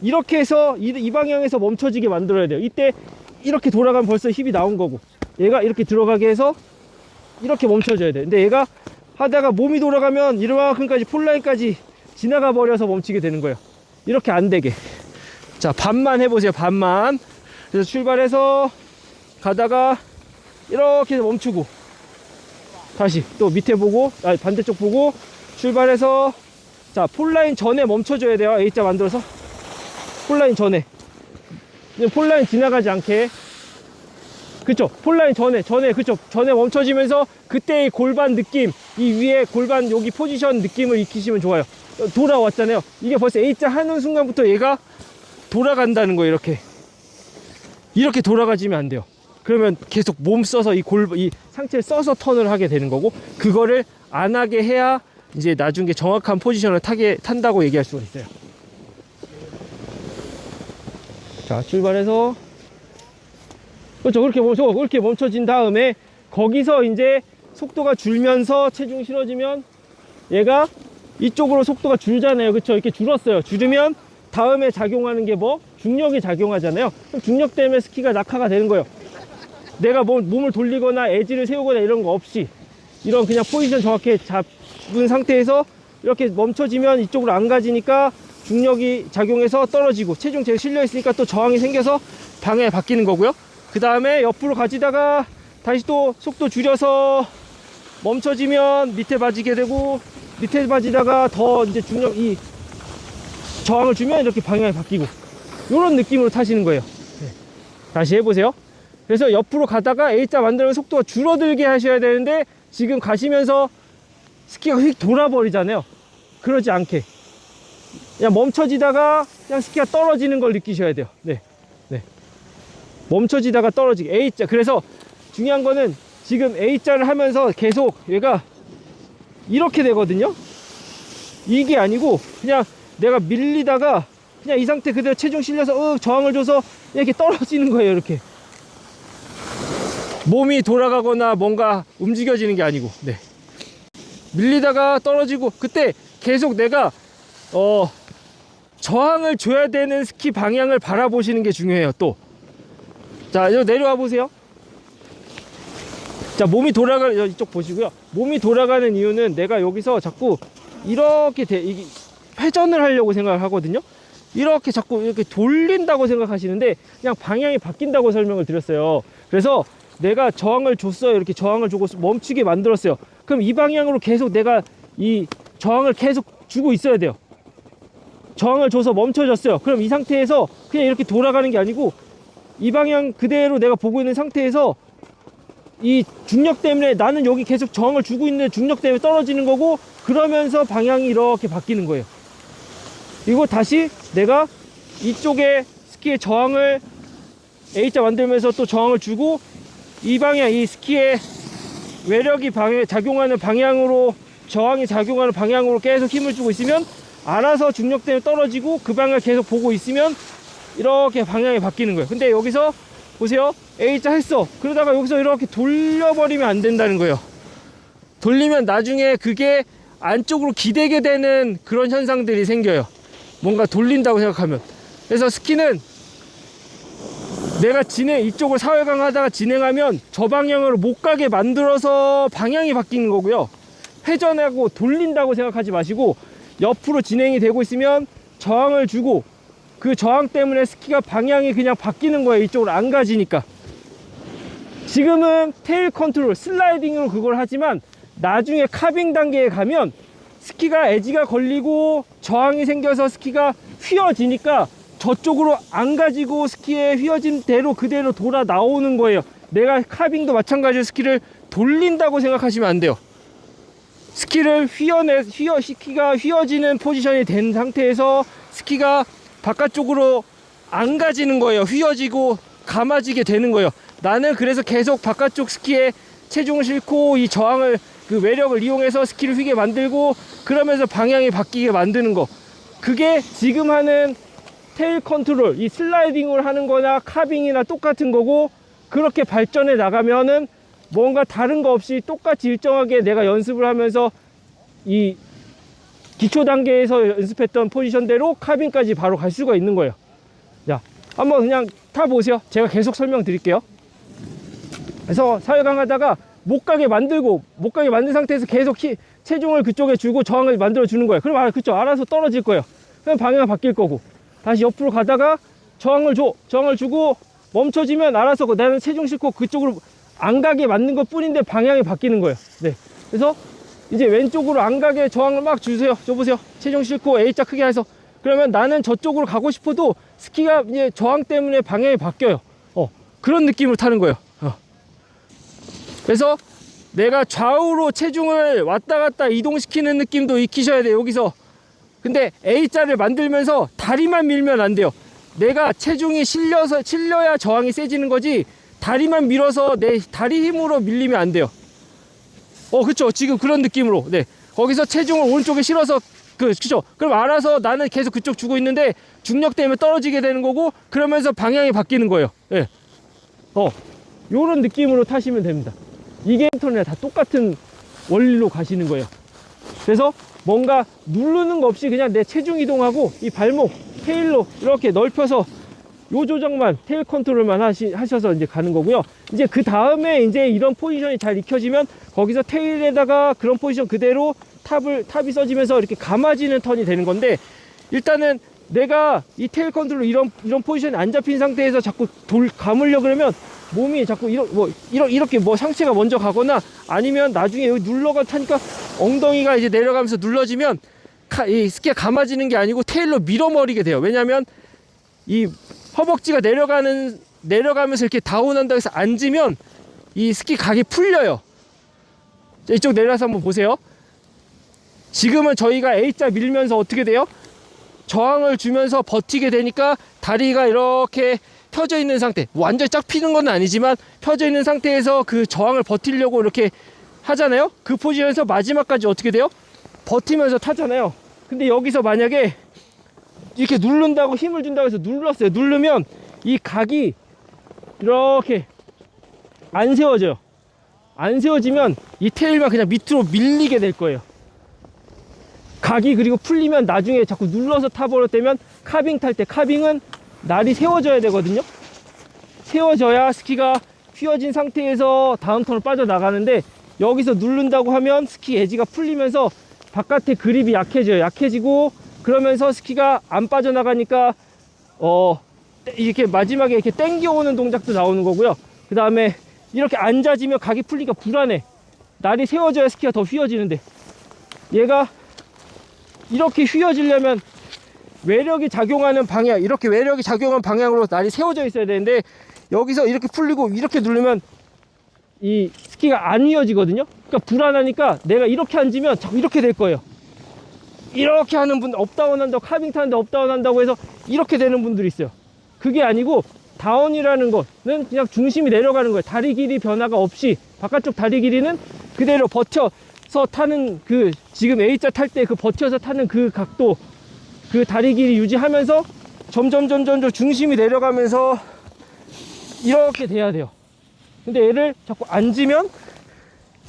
이렇게 해서 이 방향에서 멈춰지게 만들어야 돼요. 이때 이렇게 돌아가면 벌써 힙이 나온 거고, 얘가 이렇게 들어가게 해서 이렇게 멈춰져야 돼. 근데 얘가 하다가 몸이 돌아가면 이만큼까지 폴라인까지 지나가 버려서 멈추게 되는 거예요. 이렇게 안 되게. 자, 반만 해보세요. 반만. 그래서 출발해서 가다가 이렇게 해서 멈추고, 다시 또 밑에 보고, 반대쪽 보고 출발해서, 자, 폴라인 전에 멈춰줘야 돼요. A자 만들어서 폴라인 전에, 폴라인 지나가지 않게. 그쵸, 폴라인 전에, 그쵸, 전에 멈춰지면서 그때의 골반 느낌, 이 위에 골반 여기 포지션 느낌을 익히시면 좋아요. 돌아왔잖아요. 이게 벌써 A자 하는 순간부터 얘가 돌아간다는 거예요. 이렇게 돌아가지면 안 돼요. 그러면 계속 몸 써서 이 상체를 써서 턴을 하게 되는 거고, 그거를 안 하게 해야 이제 나중에 정확한 포지션을 탄다고 얘기할 수가 있어요. 자, 출발해서, 그렇죠, 그렇게 멈춰진 다음에 거기서 이제 속도가 줄면서 체중이 실어지면 얘가 이쪽으로 속도가 줄잖아요. 그렇죠, 이렇게 줄었어요. 줄으면 다음에 작용하는 게 뭐? 중력이 작용하잖아요. 그럼 중력 때문에 스키가 낙하가 되는 거예요. 내가 몸을 돌리거나 에지를 세우거나 이런 거 없이, 이런 그냥 포지션 정확히 잡은 상태에서 이렇게 멈춰지면 이쪽으로 안 가지니까 중력이 작용해서 떨어지고, 체중 제가 실려 있으니까 또 저항이 생겨서 방향이 바뀌는 거고요. 그 다음에 옆으로 가지다가 다시 또 속도 줄여서 멈춰지면 밑에 빠지게 되고, 밑에 빠지다가 더 이제 이 저항을 주면 이렇게 방향이 바뀌고, 이런 느낌으로 타시는 거예요. 네. 다시 해보세요. 그래서 옆으로 가다가 A자 만들면 속도가 줄어들게 하셔야 되는데, 지금 가시면서 스키가 휙 돌아버리잖아요. 그러지 않게 그냥 멈춰지다가 그냥 스키가 떨어지는 걸 느끼셔야 돼요. 네. 멈춰지다가 떨어지게. A자. 그래서 중요한 거는 지금 A자를 하면서 계속 얘가 이렇게 되거든요. 이게 아니고 그냥 내가 밀리다가 그냥 이 상태 그대로 체중 실려서 저항을 줘서 이렇게 떨어지는 거예요. 이렇게 몸이 돌아가거나 뭔가 움직여지는 게 아니고. 네. 밀리다가 떨어지고, 그때 계속 내가 저항을 줘야 되는 스키 방향을 바라보시는 게 중요해요. 또, 자, 여기 내려와 보세요. 자, 몸이 이쪽 보시고요. 몸이 돌아가는 이유는 내가 여기서 자꾸 이렇게 이게 회전을 하려고 생각을 하거든요. 이렇게 자꾸 이렇게 돌린다고 생각하시는데, 그냥 방향이 바뀐다고 설명을 드렸어요. 그래서 내가 저항을 줬어요. 이렇게 저항을 주고 멈추게 만들었어요. 그럼 이 방향으로 계속 내가 이 저항을 계속 주고 있어야 돼요. 저항을 줘서 멈춰졌어요. 그럼 이 상태에서 그냥 이렇게 돌아가는 게 아니고, 이 방향 그대로 내가 보고 있는 상태에서 이 중력 때문에 나는 여기 계속 저항을 주고 있는데 중력 때문에 떨어지는 거고, 그러면서 방향이 이렇게 바뀌는 거예요. 그리고 다시 내가 이쪽에 스키의 저항을 A자 만들면서 또 저항을 주고, 이 방향, 이 스키의 외력이 작용하는 방향으로, 저항이 작용하는 방향으로 계속 힘을 주고 있으면 알아서 중력 때문에 떨어지고, 그 방향을 계속 보고 있으면 이렇게 방향이 바뀌는 거예요. 근데 여기서 보세요. A자 했어. 그러다가 여기서 이렇게 돌려버리면 안 된다는 거예요. 돌리면 나중에 그게 안쪽으로 기대게 되는 그런 현상들이 생겨요. 뭔가 돌린다고 생각하면. 그래서 스키는 내가 이쪽을 사회강 하다가 진행하면 저 방향으로 못 가게 만들어서 방향이 바뀌는 거고요. 회전하고 돌린다고 생각하지 마시고, 옆으로 진행이 되고 있으면 저항을 주고, 그 저항 때문에 스키가 방향이 그냥 바뀌는 거예요. 이쪽으로 안 가지니까. 지금은 테일 컨트롤, 슬라이딩으로 그걸 하지만, 나중에 카빙 단계에 가면 스키가 에지가 걸리고 저항이 생겨서 스키가 휘어지니까 저쪽으로 안 가지고 스키의 휘어진 대로 그대로 돌아 나오는 거예요. 내가 카빙도 마찬가지로 스키를 돌린다고 생각하시면 안 돼요. 스키를 스키가 휘어지는 포지션이 된 상태에서 스키가 바깥쪽으로 안 가지는 거예요. 휘어지고 감아지게 되는 거예요. 나는 그래서 계속 바깥쪽 스키에 체중을 싣고 이 저항을, 그 외력을 이용해서 스키를 휘게 만들고, 그러면서 방향이 바뀌게 만드는 거. 그게 지금 하는 테일 컨트롤, 이 슬라이딩을 하는 거나 카빙이나 똑같은 거고, 그렇게 발전해 나가면은 뭔가 다른 거 없이 똑같이 일정하게 내가 연습을 하면서 이 기초 단계에서 연습했던 포지션대로 카빙까지 바로 갈 수가 있는 거예요. 자, 한번 그냥 타보세요. 제가 계속 설명드릴게요. 그래서 사회강 하다가 못 가게 만들고, 못 가게 만든 상태에서 계속 체중을 그쪽에 주고 저항을 만들어 주는 거예요. 그럼 그쵸, 알아서 떨어질 거예요. 그럼 방향이 바뀔 거고, 다시 옆으로 가다가 저항을 주고 멈춰지면 알아서 나는 체중 싣고 그쪽으로 안 가게 만든 것 뿐인데 방향이 바뀌는 거예요. 네. 그래서 이제 왼쪽으로 안 가게 저항을 막 주세요. 보세요. 체중 싣고 A자 크게 해서. 그러면 나는 저쪽으로 가고 싶어도 스키가 이제 저항 때문에 방향이 바뀌어요. 그런 느낌으로 타는 거예요. 그래서 내가 좌우로 체중을 왔다 갔다 이동시키는 느낌도 익히셔야 돼요, 여기서. 근데 A자를 만들면서 다리만 밀면 안 돼요. 내가 체중이 실려야 저항이 세지는 거지, 다리만 밀어서 내 다리 힘으로 밀리면 안 돼요. 그쵸. 지금 그런 느낌으로. 네. 거기서 체중을 오른쪽에 실어서, 그쵸. 그럼 알아서 나는 계속 그쪽 주고 있는데, 중력 때문에 떨어지게 되는 거고, 그러면서 방향이 바뀌는 거예요. 네. 요런 느낌으로 타시면 됩니다. 이게 인터넷 다 똑같은 원리로 가시는 거예요. 그래서 뭔가 누르는 거 없이 그냥 내 체중 이동하고 이 발목, 테일로 이렇게 넓혀서 요 조정만, 테일 컨트롤만 하셔서 이제 가는 거고요. 이제 그 다음에 이제 이런 포지션이 잘 익혀지면 거기서 테일에다가 그런 포지션 그대로 탑이 써지면서 이렇게 감아지는 턴이 되는 건데, 일단은 내가 이 테일 컨트롤 이런 포지션이 안 잡힌 상태에서 자꾸 감으려 그러면 몸이 자꾸 이렇게 상체가 먼저 가거나, 아니면 나중에 여기 눌러가 타니까 엉덩이가 이제 내려가면서 눌러지면 이 스키가 감아지는 게 아니고 테일로 밀어버리게 돼요. 왜냐면 이 허벅지가 내려가면서 이렇게 다운한다고 해서 앉으면 이 스키 각이 풀려요. 자, 이쪽 내려서 한번 보세요. 지금은 저희가 A자 밀면서 어떻게 돼요? 저항을 주면서 버티게 되니까 다리가 이렇게 펴져 있는 상태, 완전히 쫙 피는 건 아니지만 펴져 있는 상태에서 그 저항을 버티려고 이렇게 하잖아요. 그 포지션에서 마지막까지 어떻게 돼요? 버티면서 타잖아요. 근데 여기서 만약에 이렇게 누른다고 힘을 준다고 해서 눌렀어요. 누르면 이 각이 이렇게 안 세워져요. 안 세워지면 이 테일만 그냥 밑으로 밀리게 될 거예요. 각이 그리고 풀리면 나중에 자꾸 눌러서 타버렸다면, 카빙 탈 때, 카빙은 날이 세워져야 되거든요. 세워져야 스키가 휘어진 상태에서 다운턴을 빠져나가는데, 여기서 누른다고 하면 스키 에지가 풀리면서 바깥에 그립이 약해져요. 약해지고 그러면서 스키가 안 빠져나가니까 이렇게 마지막에 이렇게 당겨오는 동작도 나오는 거고요. 그 다음에 이렇게 앉아지면 각이 풀리니까 불안해. 날이 세워져야 스키가 더 휘어지는데, 얘가 이렇게 휘어지려면 외력이 작용하는 방향, 이렇게 외력이 작용하는 방향으로 날이 세워져 있어야 되는데, 여기서 이렇게 풀리고 이렇게 누르면 이 스키가 안 휘어지거든요. 그러니까 불안하니까 내가 이렇게 앉으면 자꾸 이렇게 될 거예요. 이렇게 하는 분, 업다운 한다고, 카빙 타는데 업다운 한다고 해서 이렇게 되는 분들이 있어요. 그게 아니고 다운이라는 것은 그냥 중심이 내려가는 거예요. 다리 길이 변화가 없이 바깥쪽 다리 길이는 그대로 버텨서 타는, 지금 A자 탈 때 버텨서 타는 그 각도, 그 다리 길이 유지하면서 점점 중심이 내려가면서 이렇게 돼야 돼요. 근데 얘를 자꾸 앉으면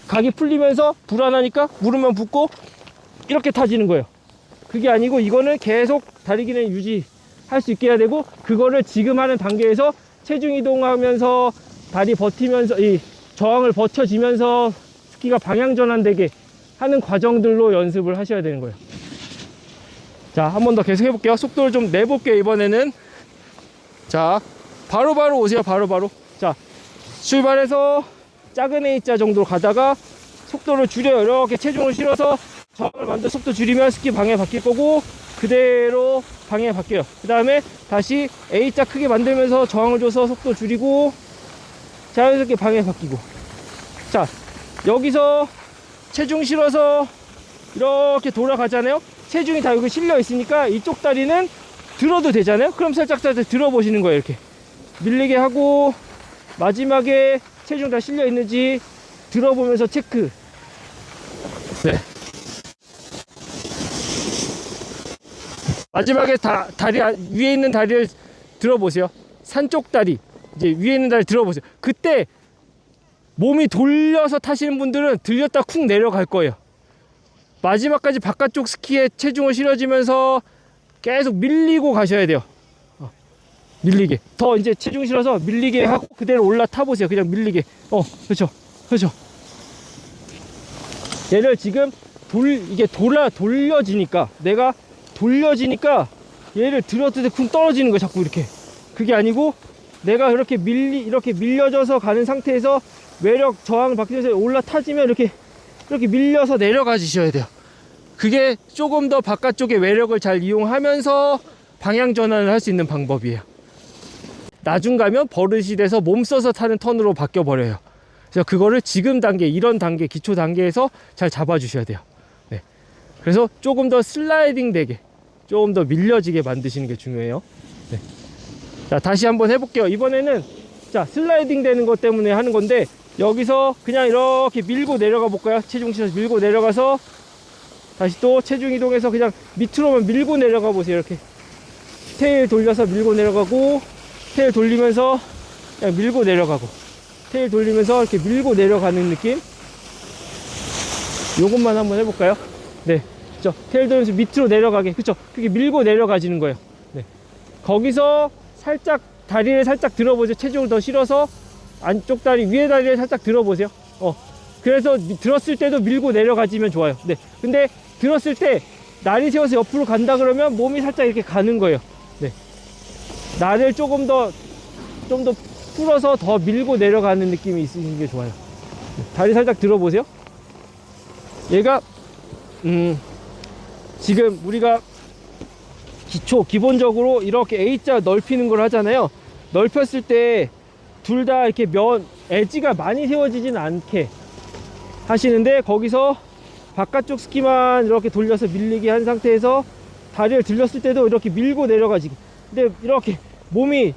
각이 풀리면서 불안하니까 무릎만 붓고 이렇게 타지는 거예요. 그게 아니고 이거는 계속 다리 길이는 유지할 수 있게 해야 되고, 그거를 지금 하는 단계에서 체중 이동하면서 다리 버티면서 이 저항을 버텨지면서 스키가 방향 전환되게 하는 과정들로 연습을 하셔야 되는 거예요. 자, 한 번 더 계속 해볼게요. 속도를 좀 내볼게요, 이번에는. 자, 바로바로 오세요. 바로바로. 자, 출발해서 작은 A자 정도로 가다가 속도를 줄여요. 이렇게 체중을 실어서 저항을 만들어 속도 줄이면 스키 방향 바뀔 거고, 그대로 방향이 바뀌어요. 그 다음에 다시 A자 크게 만들면서 저항을 줘서 속도 줄이고 자연스럽게 방향이 바뀌고. 자, 여기서 체중 실어서 이렇게 돌아가잖아요. 체중이 다 여기 실려 있으니까 이쪽 다리는 들어도 되잖아요. 그럼 살짝 들어 보시는 거예요. 이렇게 밀리게 하고, 마지막에 체중 다 실려 있는지 들어보면서 체크. 네. 마지막에 다리 위에 있는 다리를 들어보세요. 산쪽 다리, 이제 위에 있는 다리 들어보세요. 그때 몸이 돌려서 타시는 분들은 들렸다 쿵 내려갈 거예요. 마지막까지 바깥쪽 스키에 체중을 실어주면서 계속 밀리고 가셔야 돼요. 밀리게. 더 이제 체중 실어서 밀리게 하고 그대로 올라타 보세요. 그냥 밀리게. 그렇죠. 그렇죠. 얘를 지금 이게 돌려지니까, 내가 돌려지니까 얘를 들었을 때 쿵 떨어지는 거야. 자꾸 이렇게. 그게 아니고 내가 이렇게 밀려져서 가는 상태에서 외력 저항을 받기 위해서 올라타지면 이렇게 밀려서 내려가지셔야 돼요. 그게 조금 더 바깥쪽의 외력을 잘 이용하면서 방향 전환을 할 수 있는 방법이에요. 나중 가면 버릇이 돼서 몸 써서 타는 턴으로 바뀌어 버려요. 그래서 그거를 지금 단계, 이런 단계, 기초 단계에서 잘 잡아주셔야 돼요. 네. 그래서 조금 더 슬라이딩 되게, 조금 더 밀려지게 만드시는 게 중요해요. 네. 자, 다시 한번 해볼게요. 이번에는 자, 슬라이딩 되는 것 때문에 하는 건데, 여기서 그냥 이렇게 밀고 내려가 볼까요? 체중 실어서 밀고 내려가서 다시 또 체중 이동해서 그냥 밑으로만 밀고 내려가 보세요. 이렇게 테일 돌려서 밀고 내려가고, 테일 돌리면서 그냥 밀고 내려가고, 테일 돌리면서 이렇게 밀고 내려가는 느낌. 요것만 한번 해볼까요? 네, 그쵸. 테일 돌리면서 밑으로 내려가게, 그쵸. 그렇게 밀고 내려가지는 거예요. 네. 거기서 살짝 다리를 살짝 들어보세요. 체중을 더 실어서 안쪽 다리, 위에 다리를 살짝 들어보세요. 그래서 들었을 때도 밀고 내려가지면 좋아요. 네. 근데 들었을 때 날이 세워서 옆으로 간다 그러면 몸이 살짝 이렇게 가는 거예요. 네. 날을 좀 더 풀어서 더 밀고 내려가는 느낌이 있으신 게 좋아요. 네. 다리 살짝 들어보세요. 얘가 지금 우리가 기본적으로 이렇게 A자 넓히는 걸 하잖아요. 넓혔을 때 둘 다 이렇게 엣지가 많이 세워지진 않게 하시는데, 거기서 바깥쪽 스키만 이렇게 돌려서 밀리게 한 상태에서 다리를 들렸을 때도 이렇게 밀고 내려가지. 근데 이렇게 몸이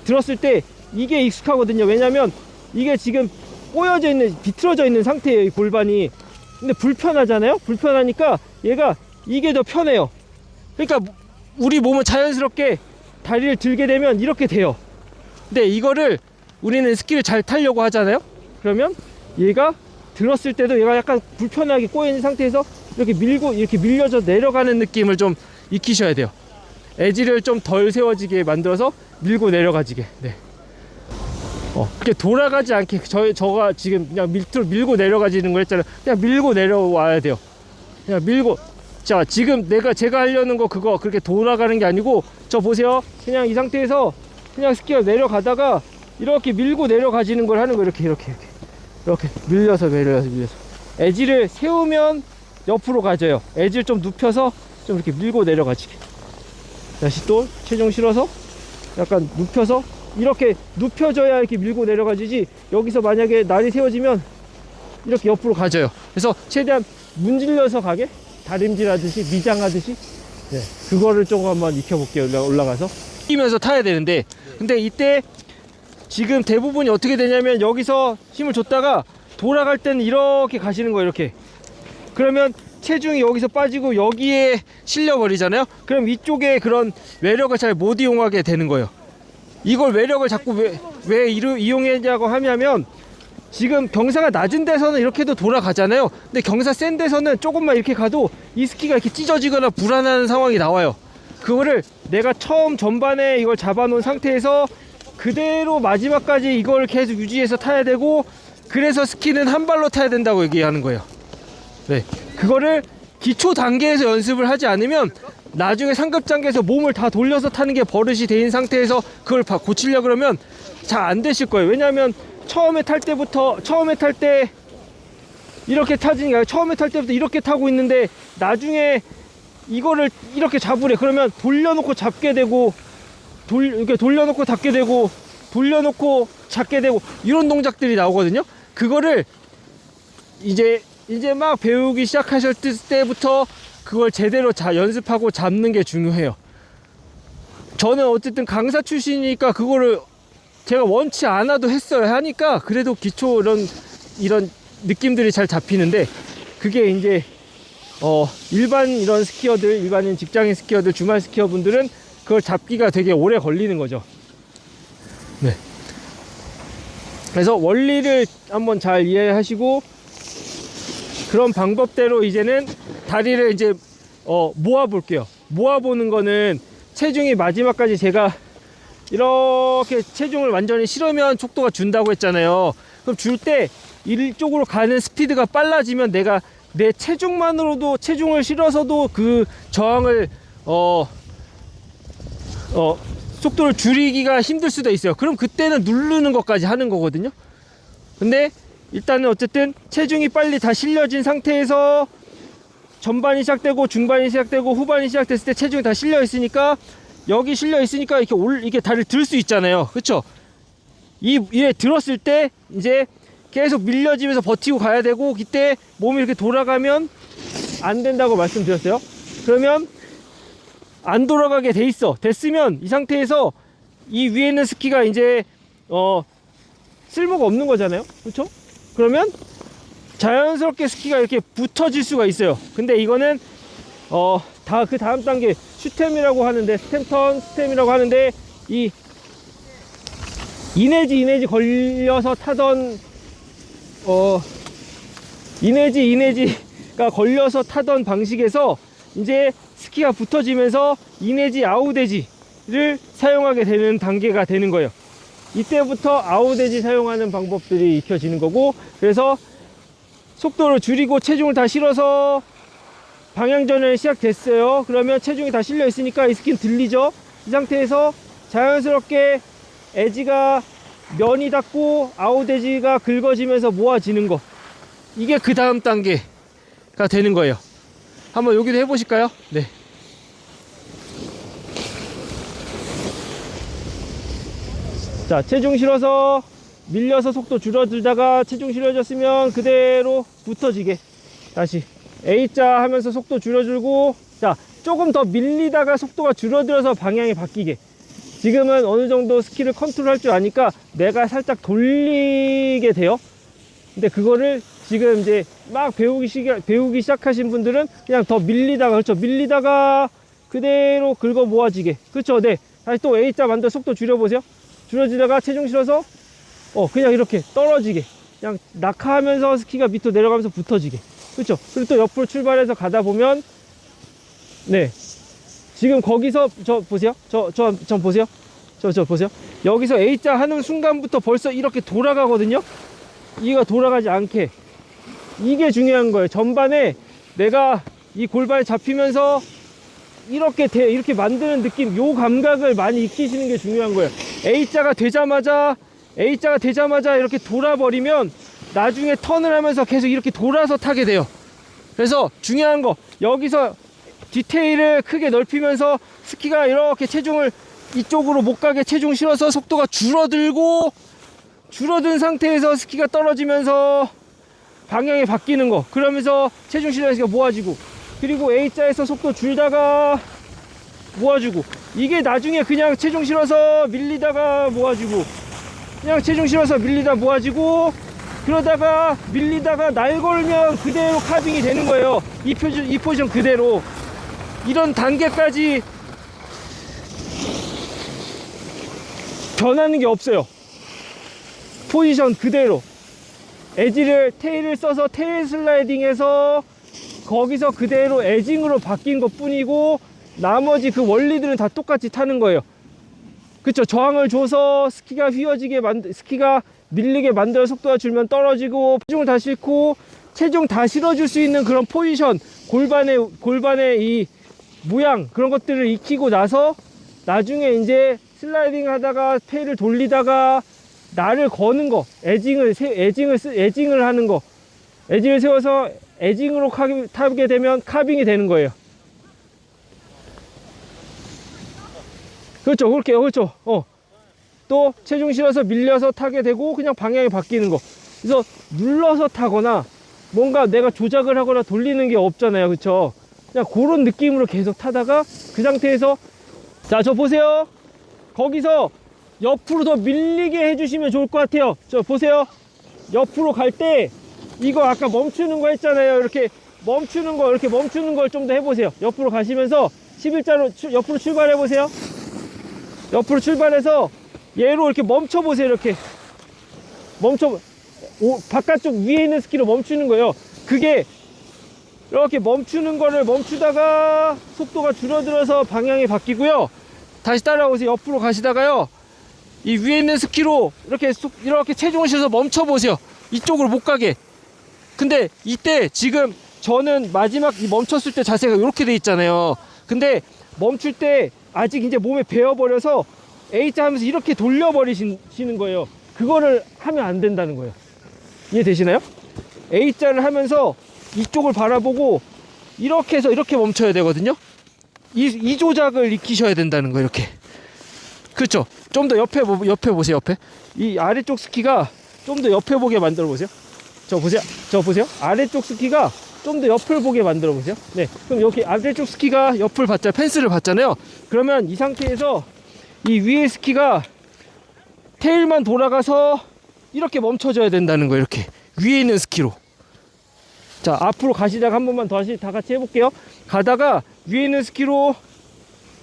들었을 때 이게 익숙하거든요. 왜냐면 이게 지금 꼬여져 있는, 비틀어져 있는 상태예요, 이 골반이. 근데 불편하잖아요. 불편하니까 얘가 이게 더 편해요. 그러니까 우리 몸은 자연스럽게 다리를 들게 되면 이렇게 돼요. 근데 이거를 우리는 스키를 잘 타려고 하잖아요. 그러면 얘가 들었을 때도 얘가 약간 불편하게 꼬여있는 상태에서 이렇게 밀고, 이렇게 밀려져 내려가는 느낌을 좀 익히셔야 돼요. 엣지를 좀 덜 세워지게 만들어서 밀고 내려가지게. 네. 이렇게 돌아가지 않게, 저가 지금 그냥 밑으로 밀고 내려가지는 거 했잖아요. 그냥 밀고 내려와야 돼요. 그냥 밀고. 자, 지금 제가 하려는 거 그거 그렇게 돌아가는 게 아니고, 저 보세요. 그냥 이 상태에서 그냥 스키가 내려가다가 이렇게 밀고 내려가지는 걸 하는 거. 이렇게 밀려서 엣지를 세우면 옆으로 가져요. 엣지를 좀 눕혀서 좀 이렇게 밀고 내려가지게. 다시 또 체중 실어서 약간 눕혀서, 이렇게 눕혀져야 이렇게 밀고 내려가지지, 여기서 만약에 날이 세워지면 이렇게 옆으로 가져요. 그래서 최대한 문질러서 가게, 다림질하듯이, 미장하듯이. 네, 그거를 조금 한번 익혀볼게요. 올라가서 뛰면서 타야 되는데, 근데 이때 지금 대부분이 어떻게 되냐면, 여기서 힘을 줬다가 돌아갈 때는 이렇게 가시는 거예요. 이렇게. 그러면 체중이 여기서 빠지고 여기에 실려 버리잖아요. 그럼 이쪽에 그런 외력을 잘 못 이용하게 되는 거예요. 이걸 외력을 자꾸 왜 이용했냐고 하면, 지금 경사가 낮은 데서는 이렇게도 돌아가잖아요. 근데 경사 센 데서는 조금만 이렇게 가도 이 스키가 이렇게 찢어지거나 불안한 상황이 나와요. 그거를 내가 처음 전반에 이걸 잡아놓은 상태에서 그대로 마지막까지 이걸 계속 유지해서 타야 되고, 그래서 스키는 한 발로 타야 된다고 얘기하는 거예요. 네, 그거를 기초 단계에서 연습을 하지 않으면 나중에 상급 단계에서 몸을 다 돌려서 타는 게 버릇이 된 상태에서 그걸 고치려고 그러면 잘 안 되실 거예요. 왜냐하면 처음에 탈 때 이렇게 타지니까, 처음에 탈 때부터 이렇게 타고 있는데 나중에 이거를 이렇게 잡으래. 그러면 돌려놓고 잡게 되고, 이렇게 돌려놓고 닫게 되고, 돌려놓고 잡게 되고, 이런 동작들이 나오거든요. 그거를 이제 막 배우기 시작하실 때부터 그걸 제대로 연습하고 잡는 게 중요해요. 저는 어쨌든 강사 출신이니까 그거를 제가 원치 않아도 했어요. 하니까 그래도 기초 이런 느낌들이 잘 잡히는데, 그게 이제 일반인 직장인 스키어들, 주말 스키어 분들은 그걸 잡기가 되게 오래 걸리는 거죠. 네. 그래서 원리를 한번 잘 이해하시고, 그런 방법대로 이제는 다리를 이제 모아 볼게요. 모아 보는 거는 체중이 마지막까지 제가 이렇게 체중을 완전히 실으면 속도가 준다고 했잖아요. 그럼 줄 때 이쪽으로 가는 스피드가 빨라지면 내가 내 체중만으로도, 체중을 실어서도 그 저항을 속도를 줄이기가 힘들 수도 있어요. 그럼 그때는 누르는 것까지 하는 거거든요. 근데 일단은 어쨌든 체중이 빨리 다 실려진 상태에서 전반이 시작되고 중반이 시작되고 후반이 시작됐을 때 체중이 다 실려 있으니까, 여기 실려 있으니까 이렇게 다리를 들 수 있잖아요. 그쵸? 이에 들었을 때 이제 계속 밀려지면서 버티고 가야 되고, 그때 몸이 이렇게 돌아가면 안 된다고 말씀드렸어요. 그러면 안 돌아가게 됐으면 이 상태에서 이 위에 있는 스키가 이제 쓸모가 없는 거잖아요. 그렇죠? 그러면 자연스럽게 스키가 이렇게 붙어질 수가 있어요. 근데 이거는 그 다음 단계 슈템이라고 하는데, 스템이라고 하는데, 이 이내지 걸려서 타던 이내지가 걸려서 타던 방식에서 이제 스키가 붙어지면서 이내지 아우대지를 사용하게 되는 단계가 되는 거예요. 이때부터 아우대지 사용하는 방법들이 익혀지는 거고, 그래서 속도를 줄이고 체중을 다 실어서 방향전환이 시작됐어요. 그러면 체중이 다 실려 있으니까 이 스키는 들리죠. 이 상태에서 자연스럽게 에지가 면이 닿고 아웃에지가 긁어지면서 모아지는 거, 이게 그 다음 단계가 되는 거예요. 한번 여기도 해보실까요? 네. 자, 체중 실어서 밀려서 속도 줄어들다가 체중 실어졌으면 그대로 붙어지게 다시 A자 하면서 속도 줄여주고, 자, 조금 더 밀리다가 속도가 줄어들어서 방향이 바뀌게. 지금은 어느 정도 스키를 컨트롤할 줄 아니까 내가 살짝 돌리게 돼요. 근데 그거를 지금 이제 막 배우기 시작하신 분들은 그냥 더 밀리다가, 그렇죠, 밀리다가 그대로 긁어 모아지게. 그렇죠. 네, 다시 또 A자 만들어 속도 줄여보세요. 줄여지다가 체중 실어서 그냥 이렇게 떨어지게, 그냥 낙하하면서 스키가 밑으로 내려가면서 붙어지게. 그렇죠. 그리고 또 옆으로 출발해서 가다 보면, 네, 지금 거기서 보세요. 저 보세요. 저 보세요. 여기서 A자 하는 순간부터 벌써 이렇게 돌아가거든요. 이가 돌아가지 않게, 이게 중요한 거예요. 전반에 내가 이 골반이 잡히면서 이렇게 만드는 느낌, 요 감각을 많이 익히시는 게 중요한 거예요. A자가 되자마자 이렇게 돌아버리면 나중에 턴을 하면서 계속 이렇게 돌아서 타게 돼요. 그래서 중요한 거, 여기서 디테일을 크게 넓히면서 스키가 이렇게 체중을 이쪽으로 못 가게 체중 실어서 속도가 줄어든 상태에서 스키가 떨어지면서 방향이 바뀌는 거, 그러면서 체중 실어서 모아지고, 그리고 A자에서 속도 줄다가 모아주고, 이게 나중에 그냥 체중 실어서 밀리다가 모아주고, 그냥 체중 실어서 밀리다 모아지고, 그러다가 밀리다가 날 걸면 그대로 카빙이 되는 거예요. 이 포지션 그대로. 이런 단계까지 변하는 게 없어요. 포지션 그대로. 테일을 써서 테일 슬라이딩해서 거기서 그대로 에징으로 바뀐 것 뿐이고, 나머지 그 원리들은 다 똑같이 타는 거예요. 그쵸? 저항을 줘서 스키가 스키가 밀리게 만들어 속도가 줄면 떨어지고, 체중을 다 싣고 체중 다 실어줄 수 있는 그런 포지션, 골반의 이 모양, 그런 것들을 익히고 나서 나중에 이제 슬라이딩 하다가 테일을 돌리다가 날을 거는 거, 에징을 하는 거, 에징을 세워서 에징으로 타게 되면 카빙이 되는 거예요. 그렇죠. 그렇죠. 또 체중 실어서 밀려서 타게 되고, 그냥 방향이 바뀌는 거. 그래서 눌러서 타거나 뭔가 내가 조작을 하거나 돌리는 게 없잖아요. 그렇죠. 그냥 그런 느낌으로 계속 타다가 그 상태에서, 자, 저 보세요. 거기서 옆으로 더 밀리게 해주시면 좋을 것 같아요. 저 보세요. 옆으로 갈 때 이거 아까 멈추는 거 했잖아요. 이렇게 멈추는 걸 좀 더 해보세요. 옆으로 가시면서 11자로 옆으로 출발해 보세요. 옆으로 출발해서 얘로 이렇게 멈춰 보세요. 이렇게 바깥쪽 위에 있는 스키로 멈추는 거예요. 그게 이렇게 멈추는 거를 멈추다가 속도가 줄어들어서 방향이 바뀌고요. 다시 따라오세요. 옆으로 가시다가요, 이 위에 있는 스키로 이렇게 체중을 실어서 멈춰 보세요. 이쪽으로 못 가게. 근데 이때 지금 저는 마지막 이 멈췄을 때 자세가 이렇게 돼 있잖아요. 근데 멈출 때 아직 이제 몸에 배어버려서 A자 하면서 이렇게 돌려버리시는 거예요. 그거를 하면 안 된다는 거예요. 이해되시나요? A자를 하면서 이쪽을 바라보고 이렇게 해서 이렇게 멈춰야 되거든요. 이 조작을 익히셔야 된다는 거예요. 이렇게. 그렇죠. 좀 더 옆에 보세요. 옆에 이 아래쪽 스키가 좀 더 옆에 보게 만들어 보세요. 저 보세요. 아래쪽 스키가 좀 더 옆을 보게 만들어 보세요. 네, 그럼 여기 아래쪽 스키가 옆을 봤잖아요. 펜스를 봤잖아요. 그러면 이 상태에서 이 위에 스키가 테일만 돌아가서 이렇게 멈춰져야 된다는 거예요. 이렇게 위에 있는 스키로. 자, 앞으로 가시다가 한 번만 다시 다 같이 해볼게요. 가다가 위에 있는 스키로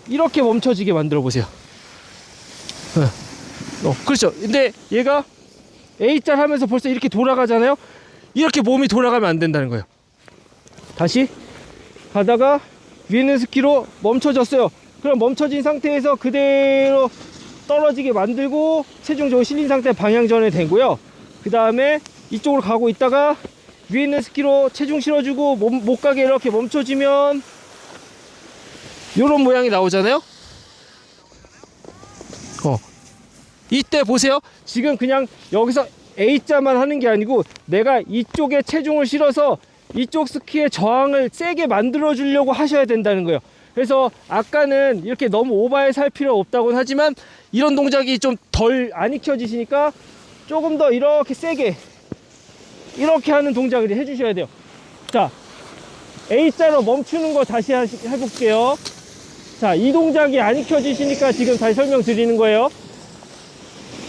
이렇게 멈춰지게 만들어 보세요. 그렇죠. 근데 얘가 A자 하면서 벌써 이렇게 돌아가잖아요. 이렇게 몸이 돌아가면 안 된다는 거예요. 다시 가다가 위에 있는 스키로 멈춰졌어요. 그럼 멈춰진 상태에서 그대로 떨어지게 만들고 체중적으로 실린 상태 방향 전환이 되고요. 그 다음에 이쪽으로 가고 있다가 위에 있는 스키로 체중 실어주고 못 가게 이렇게 멈춰지면 이런 모양이 나오잖아요. 이때 보세요. 지금 그냥 여기서 A자만 하는 게 아니고 내가 이쪽에 체중을 실어서 이쪽 스키의 저항을 세게 만들어 주려고 하셔야 된다는 거예요. 그래서 아까는 이렇게 너무 오버해서 할 필요 없다고는 하지만 이런 동작이 좀 덜 안 익혀지시니까 조금 더 이렇게 세게 이렇게 하는 동작을 해주셔야 돼요. 자, A자로 멈추는 거 다시 해볼게요. 자, 이 동작이 안 익혀지시니까 지금 다시 설명드리는 거예요.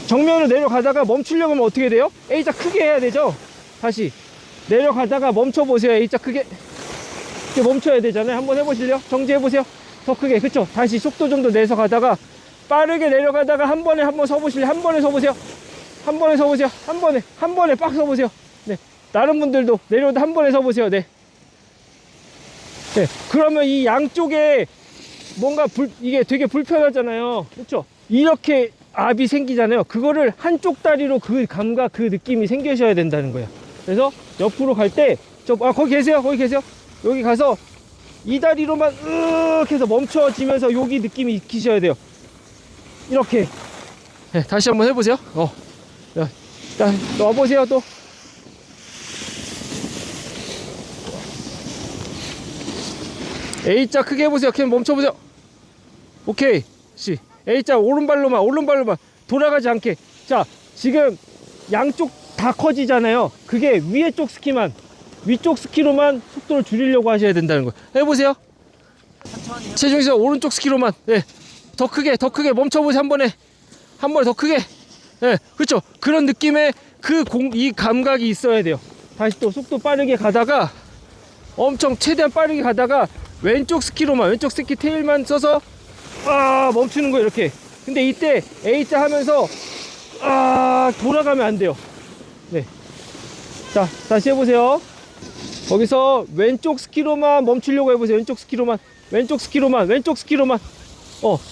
정면으로 내려가다가 멈추려고 하면 어떻게 돼요? A자 크게 해야 되죠. 다시 내려가다가 멈춰보세요. A자 크게 이렇게 멈춰야 되잖아요. 한번 해보실래요? 정지해보세요. 더 크게. 그쵸? 다시 속도 좀 더 내서 가다가 빠르게 내려가다가 한 번에 한번 서보실래요? 한 번에 서보세요. 한 번에 서보세요. 한 번에 빡 서보세요. 네, 다른 분들도 내려오다 한 번에 서보세요. 네. 네, 그러면 이 양쪽에 뭔가 이게 되게 불편하잖아요. 그쵸? 이렇게 압이 생기잖아요. 그거를 한쪽 다리로 그 감각, 그 느낌이 생기셔야 된다는 거예요. 그래서 옆으로 갈 때, 거기 계세요. 거기 계세요. 여기 가서 이 다리로만 으악 해서 멈춰지면서 여기 느낌이 익히셔야 돼요. 이렇게. 네, 다시 한번 해보세요. 자, 와보세요. 또. A자 크게 해보세요. 그냥 멈춰보세요. 오케이. A자 오른발로만 돌아가지 않게. 자, 지금 양쪽 다 커지잖아요. 그게 위쪽 스키로만 속도를 줄이려고 하셔야 된다는 거예요. 해보세요. 체중에서 오른쪽 스키로만. 네, 더 크게 멈춰보세요. 한 번에 더 크게. 네, 그렇죠. 그런 느낌의 이 감각이 있어야 돼요. 다시 또 속도 빠르게 가다가 엄청 최대한 빠르게 가다가 왼쪽 스키 테일만 써서 멈추는 거 이렇게. 근데 이때 A자 하면서 돌아가면 안 돼요. 네. 자, 다시 해보세요. 거기서 왼쪽 스키로만 멈추려고 해보세요. 왼쪽 스키로만.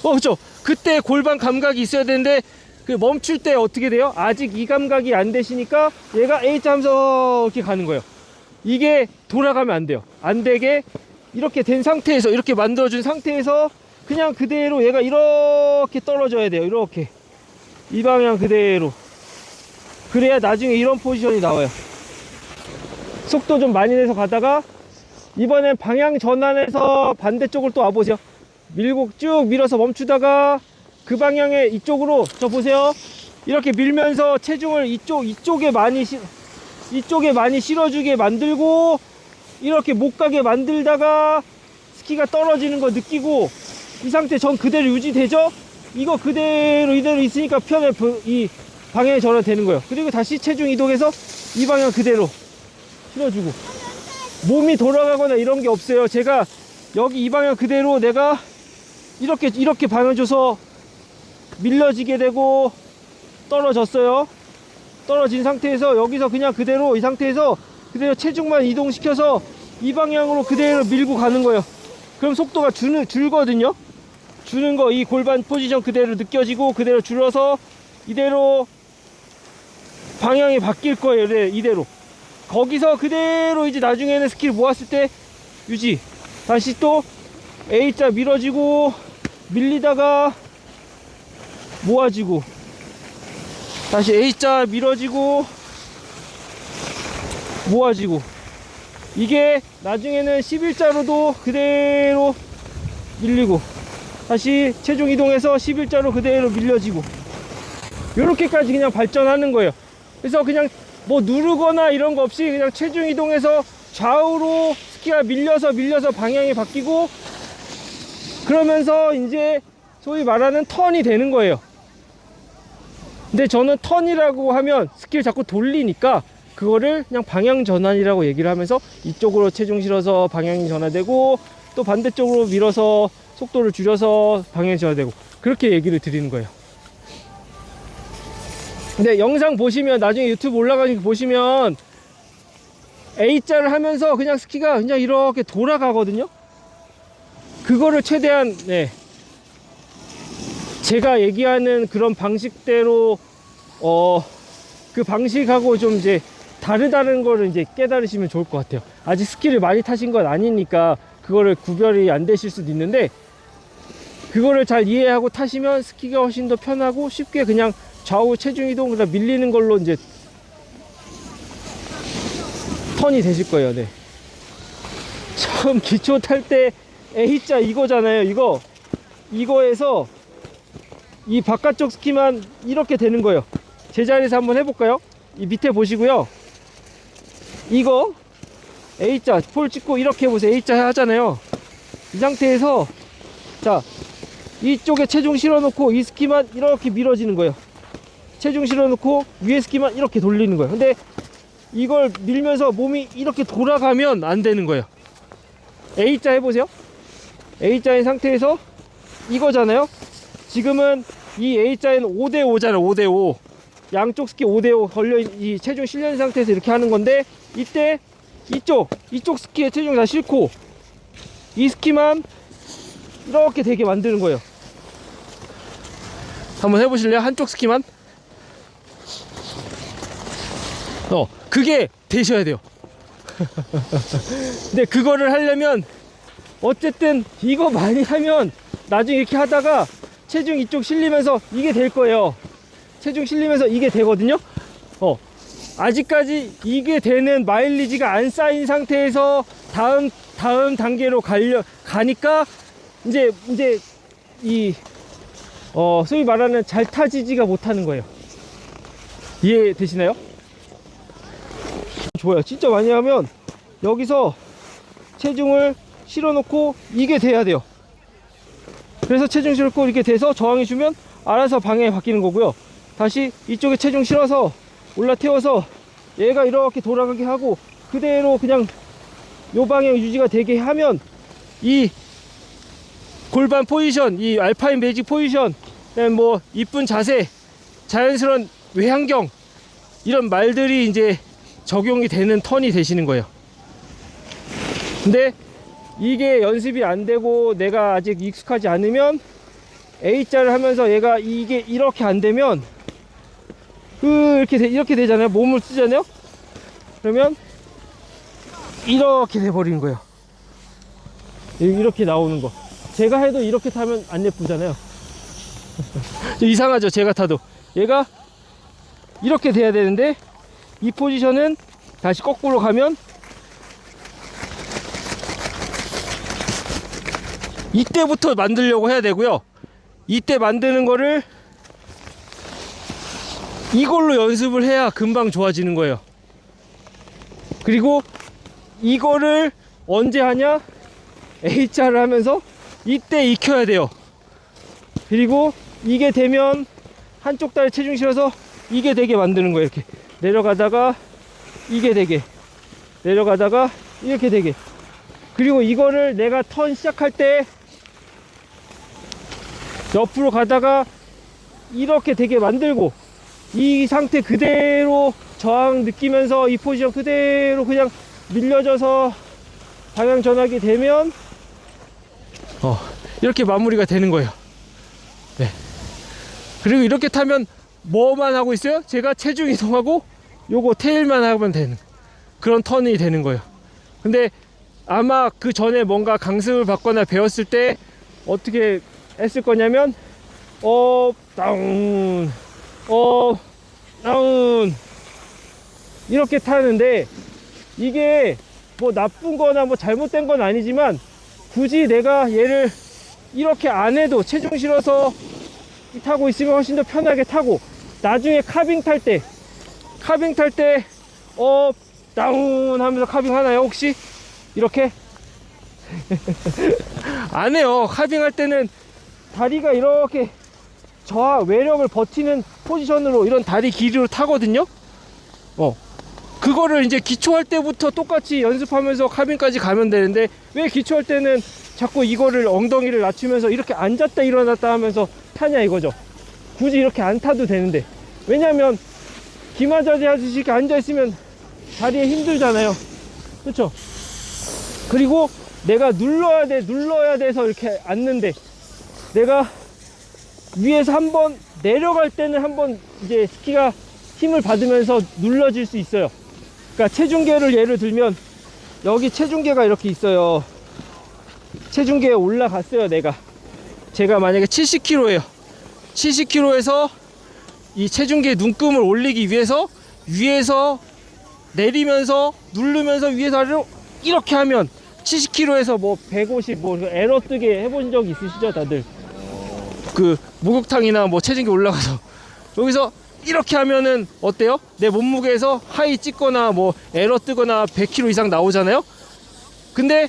그렇죠. 그때 골반 감각이 있어야 되는데 그 멈출 때 어떻게 돼요? 아직 이 감각이 안 되시니까 얘가 A자 하면서 이렇게 가는 거예요. 이게 돌아가면 안 돼요. 안 되게 이렇게 된 상태에서, 이렇게 만들어준 상태에서 그냥 그대로 얘가 이렇게 떨어져야 돼요. 이렇게. 이 방향 그대로. 그래야 나중에 이런 포지션이 나와요. 속도 좀 많이 내서 가다가 이번엔 방향 전환해서 반대쪽으로 또 와보세요. 밀고 쭉 밀어서 멈추다가 그 방향에 이쪽으로 보세요. 이렇게 밀면서 체중을 이쪽에 많이 실어주게 만들고 이렇게 못 가게 만들다가 스키가 떨어지는 거 느끼고 이 상태 전 그대로 유지되죠? 이거 그대로 이대로 있으니까 이 방향이 전환되는 거예요. 그리고 다시 체중 이동해서 이 방향 그대로 실어주고 몸이 돌아가거나 이런 게 없어요. 제가 여기 이 방향 그대로 내가 이렇게 방향 줘서 밀려지게 되고 떨어졌어요. 떨어진 상태에서 여기서 그냥 그대로 이 상태에서 그대로 체중만 이동시켜서 이 방향으로 그대로 밀고 가는 거예요. 그럼 속도가 줄거든요. 주는 거, 이 골반 포지션 그대로 느껴지고 그대로 줄어서 이대로 방향이 바뀔 거예요. 네, 이대로. 거기서 그대로 이제 나중에는 스킬 모았을 때 유지. 다시 또 A자 밀어지고 밀리다가 모아지고 다시 A자 밀어지고 모아지고. 이게 나중에는 11자로도 그대로 밀리고 다시 체중 이동해서 11자로 그대로 밀려지고 요렇게까지 그냥 발전하는 거예요. 그래서 그냥 뭐 누르거나 이런 거 없이 그냥 체중 이동해서 좌우로 스키가 밀려서 방향이 바뀌고 그러면서 이제 소위 말하는 턴이 되는 거예요. 근데 저는 턴이라고 하면 스키를 자꾸 돌리니까 그거를 그냥 방향 전환이라고 얘기를 하면서 이쪽으로 체중 실어서 방향이 전환되고 또 반대쪽으로 밀어서 속도를 줄여서 방향이 전환되고 그렇게 얘기를 드리는 거예요. 근데 영상 보시면 나중에 유튜브 올라가는 거 보시면 A자를 하면서 그냥 스키가 그냥 이렇게 돌아가거든요. 그거를 최대한 제가 얘기하는 그런 방식대로 그 방식하고 좀 이제 다르다는 거를 이제 깨달으시면 좋을 것 같아요. 아직 스키를 많이 타신 건 아니니까 그거를 구별이 안 되실 수도 있는데 그거를 잘 이해하고 타시면 스키가 훨씬 더 편하고 쉽게 그냥 좌우 체중 이동 그다음 밀리는 걸로 이제 턴이 되실 거예요. 네. 처음 기초 탈 때 A자 이거잖아요. 이거에서 이 바깥쪽 스키만 이렇게 되는 거예요. 제자리에서 한번 해볼까요? 이 밑에 보시고요. 이거 A자 폴 찍고 이렇게 해보세요. A자 하잖아요. 이 상태에서 자 이쪽에 체중 실어놓고 이 스키만 이렇게 밀어지는 거예요. 체중 실어놓고 위에 스키만 이렇게 돌리는 거예요. 근데 이걸 밀면서 몸이 이렇게 돌아가면 안 되는 거예요. A자 해보세요. A자인 상태에서 이거잖아요. 지금은 이 A자에는 5대5잖아요. 5대5 양쪽 스키 5대5 걸려 이 체중 실려 있는 상태에서 이렇게 하는 건데 이때 이쪽 스키에 체중 다 싣고 이 스키만 이렇게 되게 만드는 거예요. 한번 해보실래요? 한쪽 스키만. 그게 되셔야 돼요. 근데 그거를 하려면 어쨌든 이거 많이 하면 나중에 이렇게 하다가 체중 이쪽 실리면서 이게 될 거예요. 체중 실리면서 이게 되거든요. 아직까지 이게 되는 마일리지가 안 쌓인 상태에서 다음 단계로 가니까 이제 이 소위 말하는 잘 타지지가 못하는 거예요. 이해되시나요? 좋아요. 진짜 많이 하면 여기서 체중을 실어놓고 이게 돼야 돼요. 그래서 체중 실고 이렇게 돼서 저항이 주면 알아서 방향이 바뀌는 거고요. 다시 이쪽에 체중 실어서 올라태워서 얘가 이렇게 돌아가게 하고 그대로 그냥 요 방향 유지가 되게 하면 이 골반 포지션, 이 알파인 매직 포지션, 그다음에 뭐 이쁜 자세, 자연스러운 외환경 이런 말들이 이제 적용이 되는 턴이 되시는 거예요. 근데 이게 연습이 안 되고 내가 아직 익숙하지 않으면 A자를 하면서 얘가 이게 이렇게 안 되면 이렇게 되잖아요. 몸을 쓰잖아요. 그러면 이렇게 돼 버리는 거예요. 이렇게 나오는 거. 제가 해도 이렇게 타면 안 예쁘잖아요. 이상하죠. 제가 타도 얘가 이렇게 돼야 되는데 이 포지션은 다시 거꾸로 가면 이때부터 만들려고 해야 되고요. 이때 만드는 거를 이걸로 연습을 해야 금방 좋아지는 거예요. 그리고 이거를 언제 하냐? A자를 하면서 이때 익혀야 돼요. 그리고 이게 되면 한쪽 다리 체중 실어서 이게 되게 만드는 거예요. 이렇게 내려가다가 이게 되게, 내려가다가 이렇게 되게. 그리고 이거를 내가 턴 시작할 때 옆으로 가다가 이렇게 되게 만들고 이 상태 그대로 저항 느끼면서 이 포지션 그대로 그냥 밀려져서 방향 전환이 되면 이렇게 마무리가 되는 거예요. 네. 그리고 이렇게 타면 뭐만 하고 있어요? 제가 체중 이동하고 요거 테일만 하면 되는 그런 턴이 되는 거예요. 근데 아마 그 전에 뭔가 강습을 받거나 배웠을 때 어떻게 했을 거냐면 다운 다운 이렇게 타는데, 이게 뭐 나쁜 거나 뭐 잘못된 건 아니지만 굳이 내가 얘를 이렇게 안 해도 체중 실어서 타고 있으면 훨씬 더 편하게 타고, 나중에 카빙 탈 때 다운 하면서 카빙 하나요 혹시? 이렇게? 안 해요. 카빙 할 때는 다리가 이렇게 저하 외력을 버티는 포지션으로 이런 다리 길이로 타거든요. 그거를 이제 기초할 때부터 똑같이 연습하면서 카빙까지 가면 되는데, 왜 기초할 때는 자꾸 이거를 엉덩이를 낮추면서 이렇게 앉았다 일어났다 하면서 타냐 이거죠. 굳이 이렇게 안 타도 되는데, 왜냐면 기마자지 하듯이 이렇게 앉아있으면 다리에 힘들잖아요. 그렇죠? 그리고 내가 눌러야 돼서 이렇게 앉는데, 내가 위에서 한번 내려갈 때는 한번 이제 스키가 힘을 받으면서 눌러질 수 있어요. 그러니까 체중계를 예를 들면 여기 체중계가 이렇게 있어요. 체중계에 올라갔어요. 제가 만약에 70kg예요 70kg에서 이 체중계 눈금을 올리기 위해서 위에서 내리면서 누르면서 위에서 아래로 이렇게 하면 70kg에서 뭐 150 뭐 에러 뜨게 해본 적 있으시죠 다들? 그 목욕탕이나 뭐 체중계 올라가서 여기서 이렇게 하면은 어때요? 내 몸무게에서 하이 찍거나 뭐 에러 뜨거나 100kg 이상 나오잖아요. 근데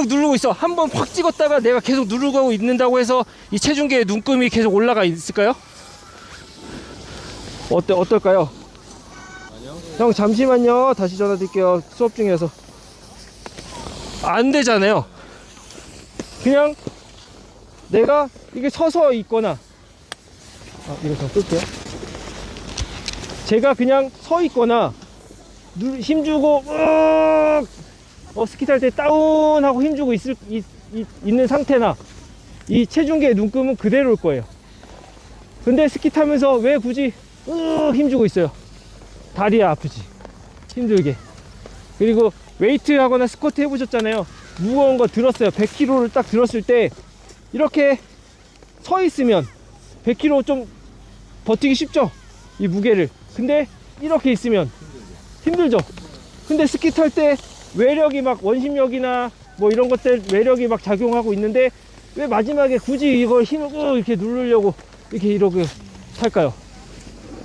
누르고 있어. 한번 확 찍었다가 내가 계속 누르고 있는다고 해서 이 체중계의 눈금이 계속 올라가 있을까요? 어떨까요? 아니요. 형 잠시만요. 다시 전화 드릴게요. 수업 중이어서. 안 되잖아요. 그냥 내가 이게 서서 있거나, 이거 좀 끌게요. 제가 그냥 서 있거나 힘주고 스키 탈 때 다운하고 힘주고 있는 상태나 이 체중계의 눈금은 그대로일 거예요. 근데 스키 타면서 왜 굳이 힘주고 있어요? 다리가 아프지, 힘들게. 그리고 웨이트 하거나 스쿼트 해보셨잖아요. 무거운 거 들었어요. 100kg를 딱 들었을 때 이렇게 서 있으면 100kg 좀 버티기 쉽죠, 이 무게를. 근데 이렇게 있으면 힘들죠. 근데 스키 탈 때 외력이 막 원심력이나 뭐 이런 것들 외력이 막 작용하고 있는데, 왜 마지막에 굳이 이걸 힘을 이렇게 누르려고 이렇게 이러고 탈까요?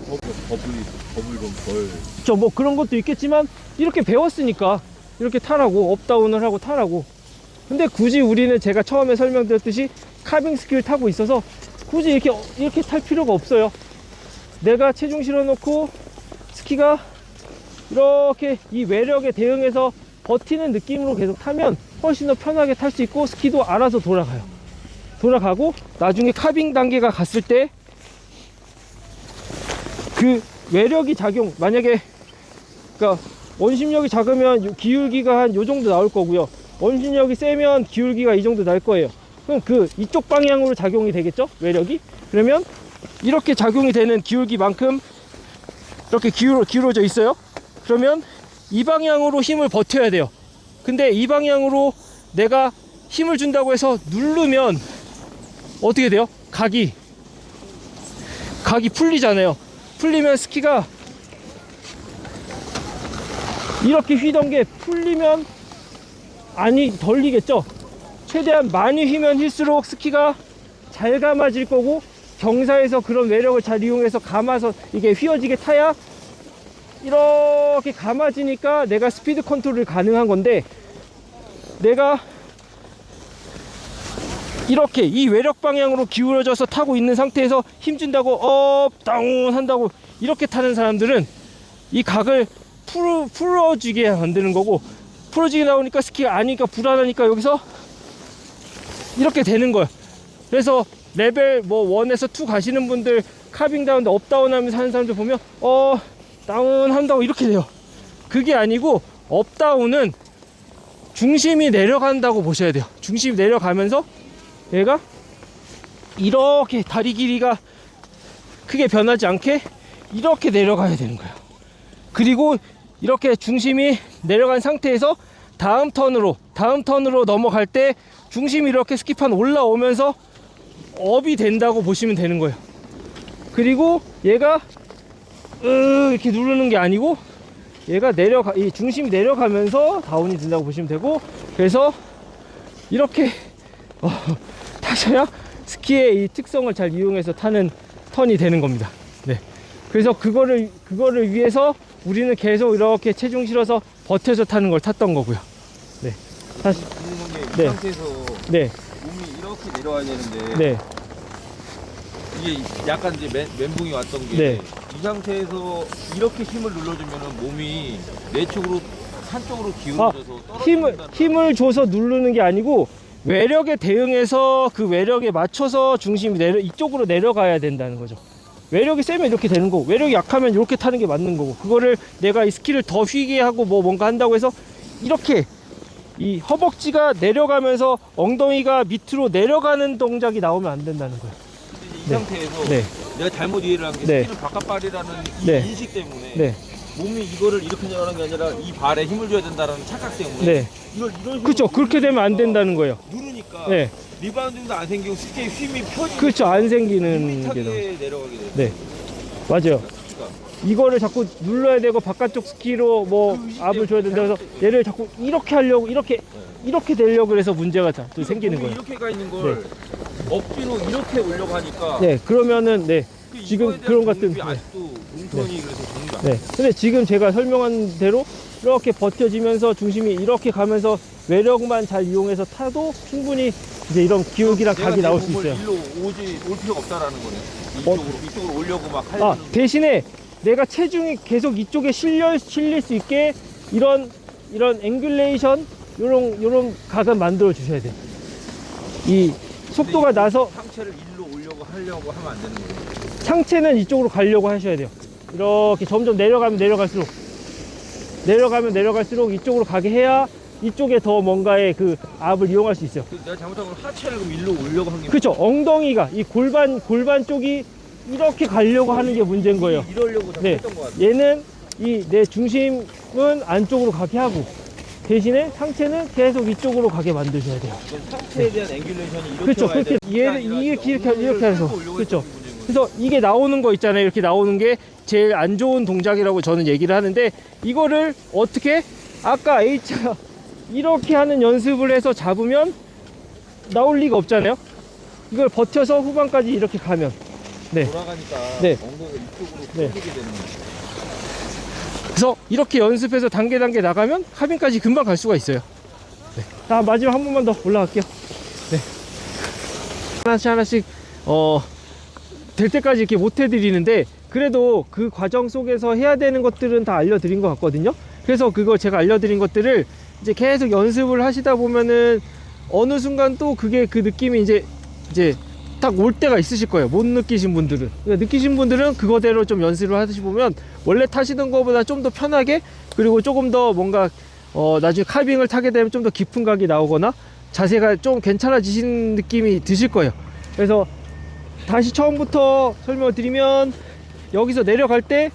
버블 좀 덜. 저 뭐 그런 것도 있겠지만 이렇게 배웠으니까 이렇게 타라고, 업다운을 하고 타라고. 근데 굳이 우리는 제가 처음에 설명드렸듯이 카빙 스키를 타고 있어서 굳이 이렇게 탈 필요가 없어요. 내가 체중 실어 놓고 스키가 이렇게 이 외력에 대응해서 버티는 느낌으로 계속 타면 훨씬 더 편하게 탈 수 있고, 스키도 알아서 돌아가고 나중에 카빙 단계가 갔을 때 그 외력이 작용, 만약에 그러니까 원심력이 작으면 기울기가 한 요 정도 나올 거고요. 원심력이 세면 기울기가 이 정도 날 거예요. 그럼 이쪽 방향으로 작용이 되겠죠, 외력이? 그러면 이렇게 작용이 되는 기울기만큼 이렇게 기울어져 있어요. 그러면 이 방향으로 힘을 버텨야 돼요. 근데 이 방향으로 내가 힘을 준다고 해서 누르면 어떻게 돼요? 각이 풀리잖아요. 풀리면 스키가 이렇게 휘던 게 풀리면 덜리겠죠. 최대한 많이 휘면 휠수록 스키가 잘 감아질 거고, 경사에서 그런 외력을 잘 이용해서 감아서 이게 휘어지게 타야 이렇게 감아지니까 내가 스피드 컨트롤이 가능한 건데, 내가 이렇게 이 외력 방향으로 기울어져서 타고 있는 상태에서 힘준다고 업 다운 한다고 이렇게 타는 사람들은 이 각을 풀어지게 만드는 거고, 풀어지게 나오니까 스키가 아니니까 불안하니까 여기서 이렇게 되는 거예요. 그래서 레벨 뭐 1에서 2 가시는 분들 카빙 다운 업 다운 하면서 하는 사람들 보면 다운 한다고 이렇게 돼요. 그게 아니고 업 다운은 중심이 내려간다고 보셔야 돼요. 중심이 내려가면서 얘가 이렇게 다리 길이가 크게 변하지 않게 이렇게 내려가야 되는 거예요. 그리고 이렇게 중심이 내려간 상태에서 다음 턴으로 넘어갈 때 중심이 이렇게 스키판 올라오면서 업이 된다고 보시면 되는 거예요. 그리고 얘가 이렇게 누르는 게 아니고 얘가 이 중심이 내려가면서 다운이 된다고 보시면 되고, 그래서 이렇게 타셔야 스키의 이 특성을 잘 이용해서 타는 턴이 되는 겁니다. 네. 그래서 그거를 위해서 우리는 계속 이렇게 체중 실어서 버텨서 타는 걸 탔던 거고요. 네. 다시. 궁금한 게 이 네. 상태에서 네. 몸이 이렇게 내려와야 되는데 네. 이게 약간 이제 멘붕이 왔던 게 네. 이 상태에서 이렇게 힘을 눌러주면은 몸이 내 쪽으로 한쪽으로 기울어져서 떨어진다는 힘을 줘서 누르는 게 아니고 외력에 대응해서 그 외력에 맞춰서 중심이 이쪽으로 내려가야 된다는 거죠. 외력이 세면 이렇게 되는 거고, 외력이 약하면 이렇게 타는 게 맞는 거고, 그거를 내가 이 스키를 더 휘게 하고 뭔가 한다고 해서 이렇게 이 허벅지가 내려가면서 엉덩이가 밑으로 내려가는 동작이 나오면 안 된다는 거예요. 이 상태에서 네. 내가 잘못 이해를 한 게 네. 스키는 바깥발이라는 이 네. 인식 때문에 네. 몸이 이거를 이렇게 내려가는 게 아니라 이 발에 힘을 줘야 된다는 착각 때문에 네. 이걸 이런 식으로 그렇죠. 그렇게 되면 안 된다는 거예요. 누르니까 네. 리바운딩도 안 생기고 스키의 힘이 펴지고 그렇죠. 안 생기는 게 밋밋하게 너무. 내려가게 돼요. 네. 맞아요. 스키가. 이거를 자꾸 눌러야 되고 바깥쪽 스키로 뭐 압을 줘야 된다 해서 얘를 자꾸 이렇게 하려고 이렇게 되려고 해서 문제가 또 생기는 몸이 거예요. 이렇게 가 있는 걸 억지로 이렇게 올려고 하니까 네. 그러면은 네. 그 지금 이거에 대한 그런 것들 정립이 아직도 뭉텅이 그래서 정리가 안 네. 근데 지금 제가 설명한 대로 이렇게 버텨지면서 중심이 이렇게 가면서 외력만 잘 이용해서 타도 충분히 이제 이런 기울기랑 내가 각이 내 나올 수 몸을 있어요. 일로 올 필요가 없다라는 거네. 이쪽으로 오려고 막 하려는. 대신에 내가 체중이 계속 이쪽에 실릴 수 있게 이런 앵귤레이션 요런 각은 만들어 주셔야 돼요. 이 속도가 나서 상체를 일로 하려고 하면 안 되는 거예요. 상체는 이쪽으로 가려고 하셔야 돼요. 이렇게 점점 내려가면 내려갈수록 이쪽으로 가게 해야 이쪽에 더 뭔가의 그 압을 이용할 수 있어요. 내가 잘못한 건 하체를 그럼 일로 오려고 한 게. 그렇죠. 엉덩이가 이 골반 쪽이 이렇게 가려고 하는 게 문제인 거예요. 이러려고 자꾸 네. 했던 것 같아요. 얘는 내 중심은 안쪽으로 가게 하고 대신에 상체는 계속 이쪽으로 가게 만드셔야 돼요. 상체에 대한 앵귤레이션이 이렇게 그렇죠. 와야 그렇게 돼요. 얘는 이렇게 해서 그렇죠. 문제인 거예요. 그래서 이게 나오는 거 있잖아요. 이렇게 나오는 게 제일 안 좋은 동작이라고 저는 얘기를 하는데, 이거를 어떻게 아까 H가 이렇게 하는 연습을 해서 잡으면 나올 리가 없잖아요. 이걸 버텨서 후반까지 이렇게 가면 돌아가니까 네. 엉덩이가 이쪽으로 네. 끌리게 되는 거예요. 그래서 이렇게 연습해서 단계 나가면 카빈까지 금방 갈 수가 있어요. 네. 자, 마지막 한 번만 더 올라갈게요. 네. 하나씩 될 때까지 이렇게 못 해드리는데, 그래도 그 과정 속에서 해야 되는 것들은 다 알려드린 것 같거든요. 그래서 그거 제가 알려드린 것들을 이제 계속 연습을 하시다 보면은 어느 순간 또 그게 그 느낌이 이제 딱 올 때가 있으실 거예요. 못 느끼신 분들은. 그러니까 느끼신 분들은 그거대로 좀 연습을 하시보면 원래 타시던 것보다 좀 더 편하게, 그리고 조금 더 뭔가 나중에 카빙을 타게 되면 좀 더 깊은 각이 나오거나 자세가 좀 괜찮아지신 느낌이 드실 거예요. 그래서 다시 처음부터 설명을 드리면, 여기서 내려갈 때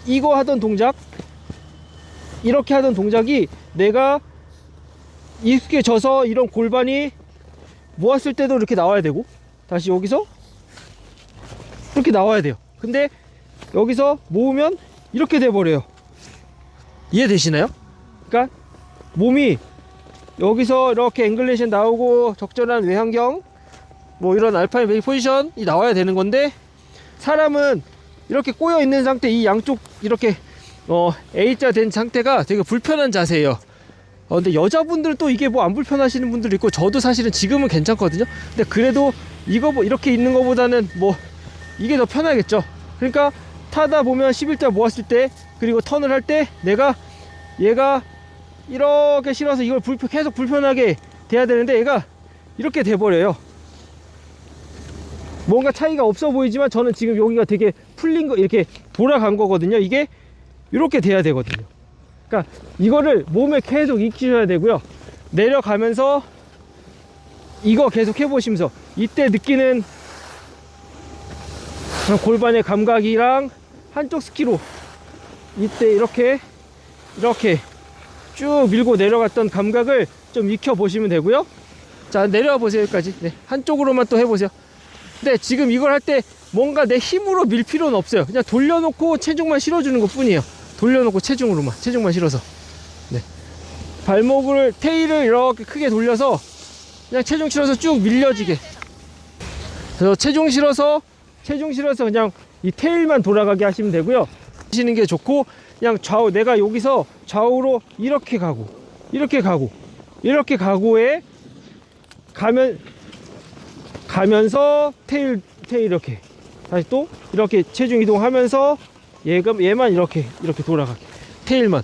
이거 하던 동작, 이렇게 하던 동작이 내가 익숙해져서 이런 골반이 모았을 때도 이렇게 나와야 되고, 다시 여기서 이렇게 나와야 돼요. 근데 여기서 모으면 이렇게 돼 버려요. 이해되시나요? 그러니까 몸이 여기서 이렇게 앵글레이션 나오고 적절한 외환경, 뭐 이런 알파인 베이 포지션이 나와야 되는 건데, 사람은 이렇게 꼬여 있는 상태, 이 양쪽 이렇게 A자 된 상태가 되게 불편한 자세예요. 근데 여자분들은 또 이게 뭐 안 불편하시는 분들도 있고, 저도 사실은 지금은 괜찮거든요. 근데 그래도 이거 뭐 이렇게 있는 것보다는 뭐 이게 더 편하겠죠. 그러니까 타다 보면 11자 모았을 때, 그리고 턴을 할 때 얘가 이렇게 실어서 이걸 계속 불편하게 돼야 되는데, 얘가 이렇게 돼버려요. 뭔가 차이가 없어 보이지만 저는 지금 여기가 되게 풀린 거, 이렇게 돌아간 거거든요. 이게 이렇게 돼야 되거든요. 그러니까 이거를 몸에 계속 익히셔야 되고요. 내려가면서 이거 계속 해보시면서 이때 느끼는 그런 골반의 감각이랑 한쪽 스키로 이때 이렇게 쭉 밀고 내려갔던 감각을 좀 익혀 보시면 되고요. 자, 내려와 보세요. 여기까지. 네, 한쪽으로만 또 해보세요. 근데 지금 이걸 할 때 뭔가 내 힘으로 밀 필요는 없어요. 그냥 돌려놓고 체중만 실어주는 것 뿐이에요. 돌려놓고 체중만 실어서. 네. 발목을, 테일을 이렇게 크게 돌려서 그냥 체중 실어서 쭉 밀려지게. 그래서 체중 실어서 그냥 이 테일만 돌아가게 하시면 되고요. 하시는 게 좋고, 그냥 좌우, 내가 여기서 좌우로 이렇게 가고에 가면서 테일 이렇게 다시 또 이렇게 체중 이동하면서 얘만 이렇게 돌아가게, 테일만.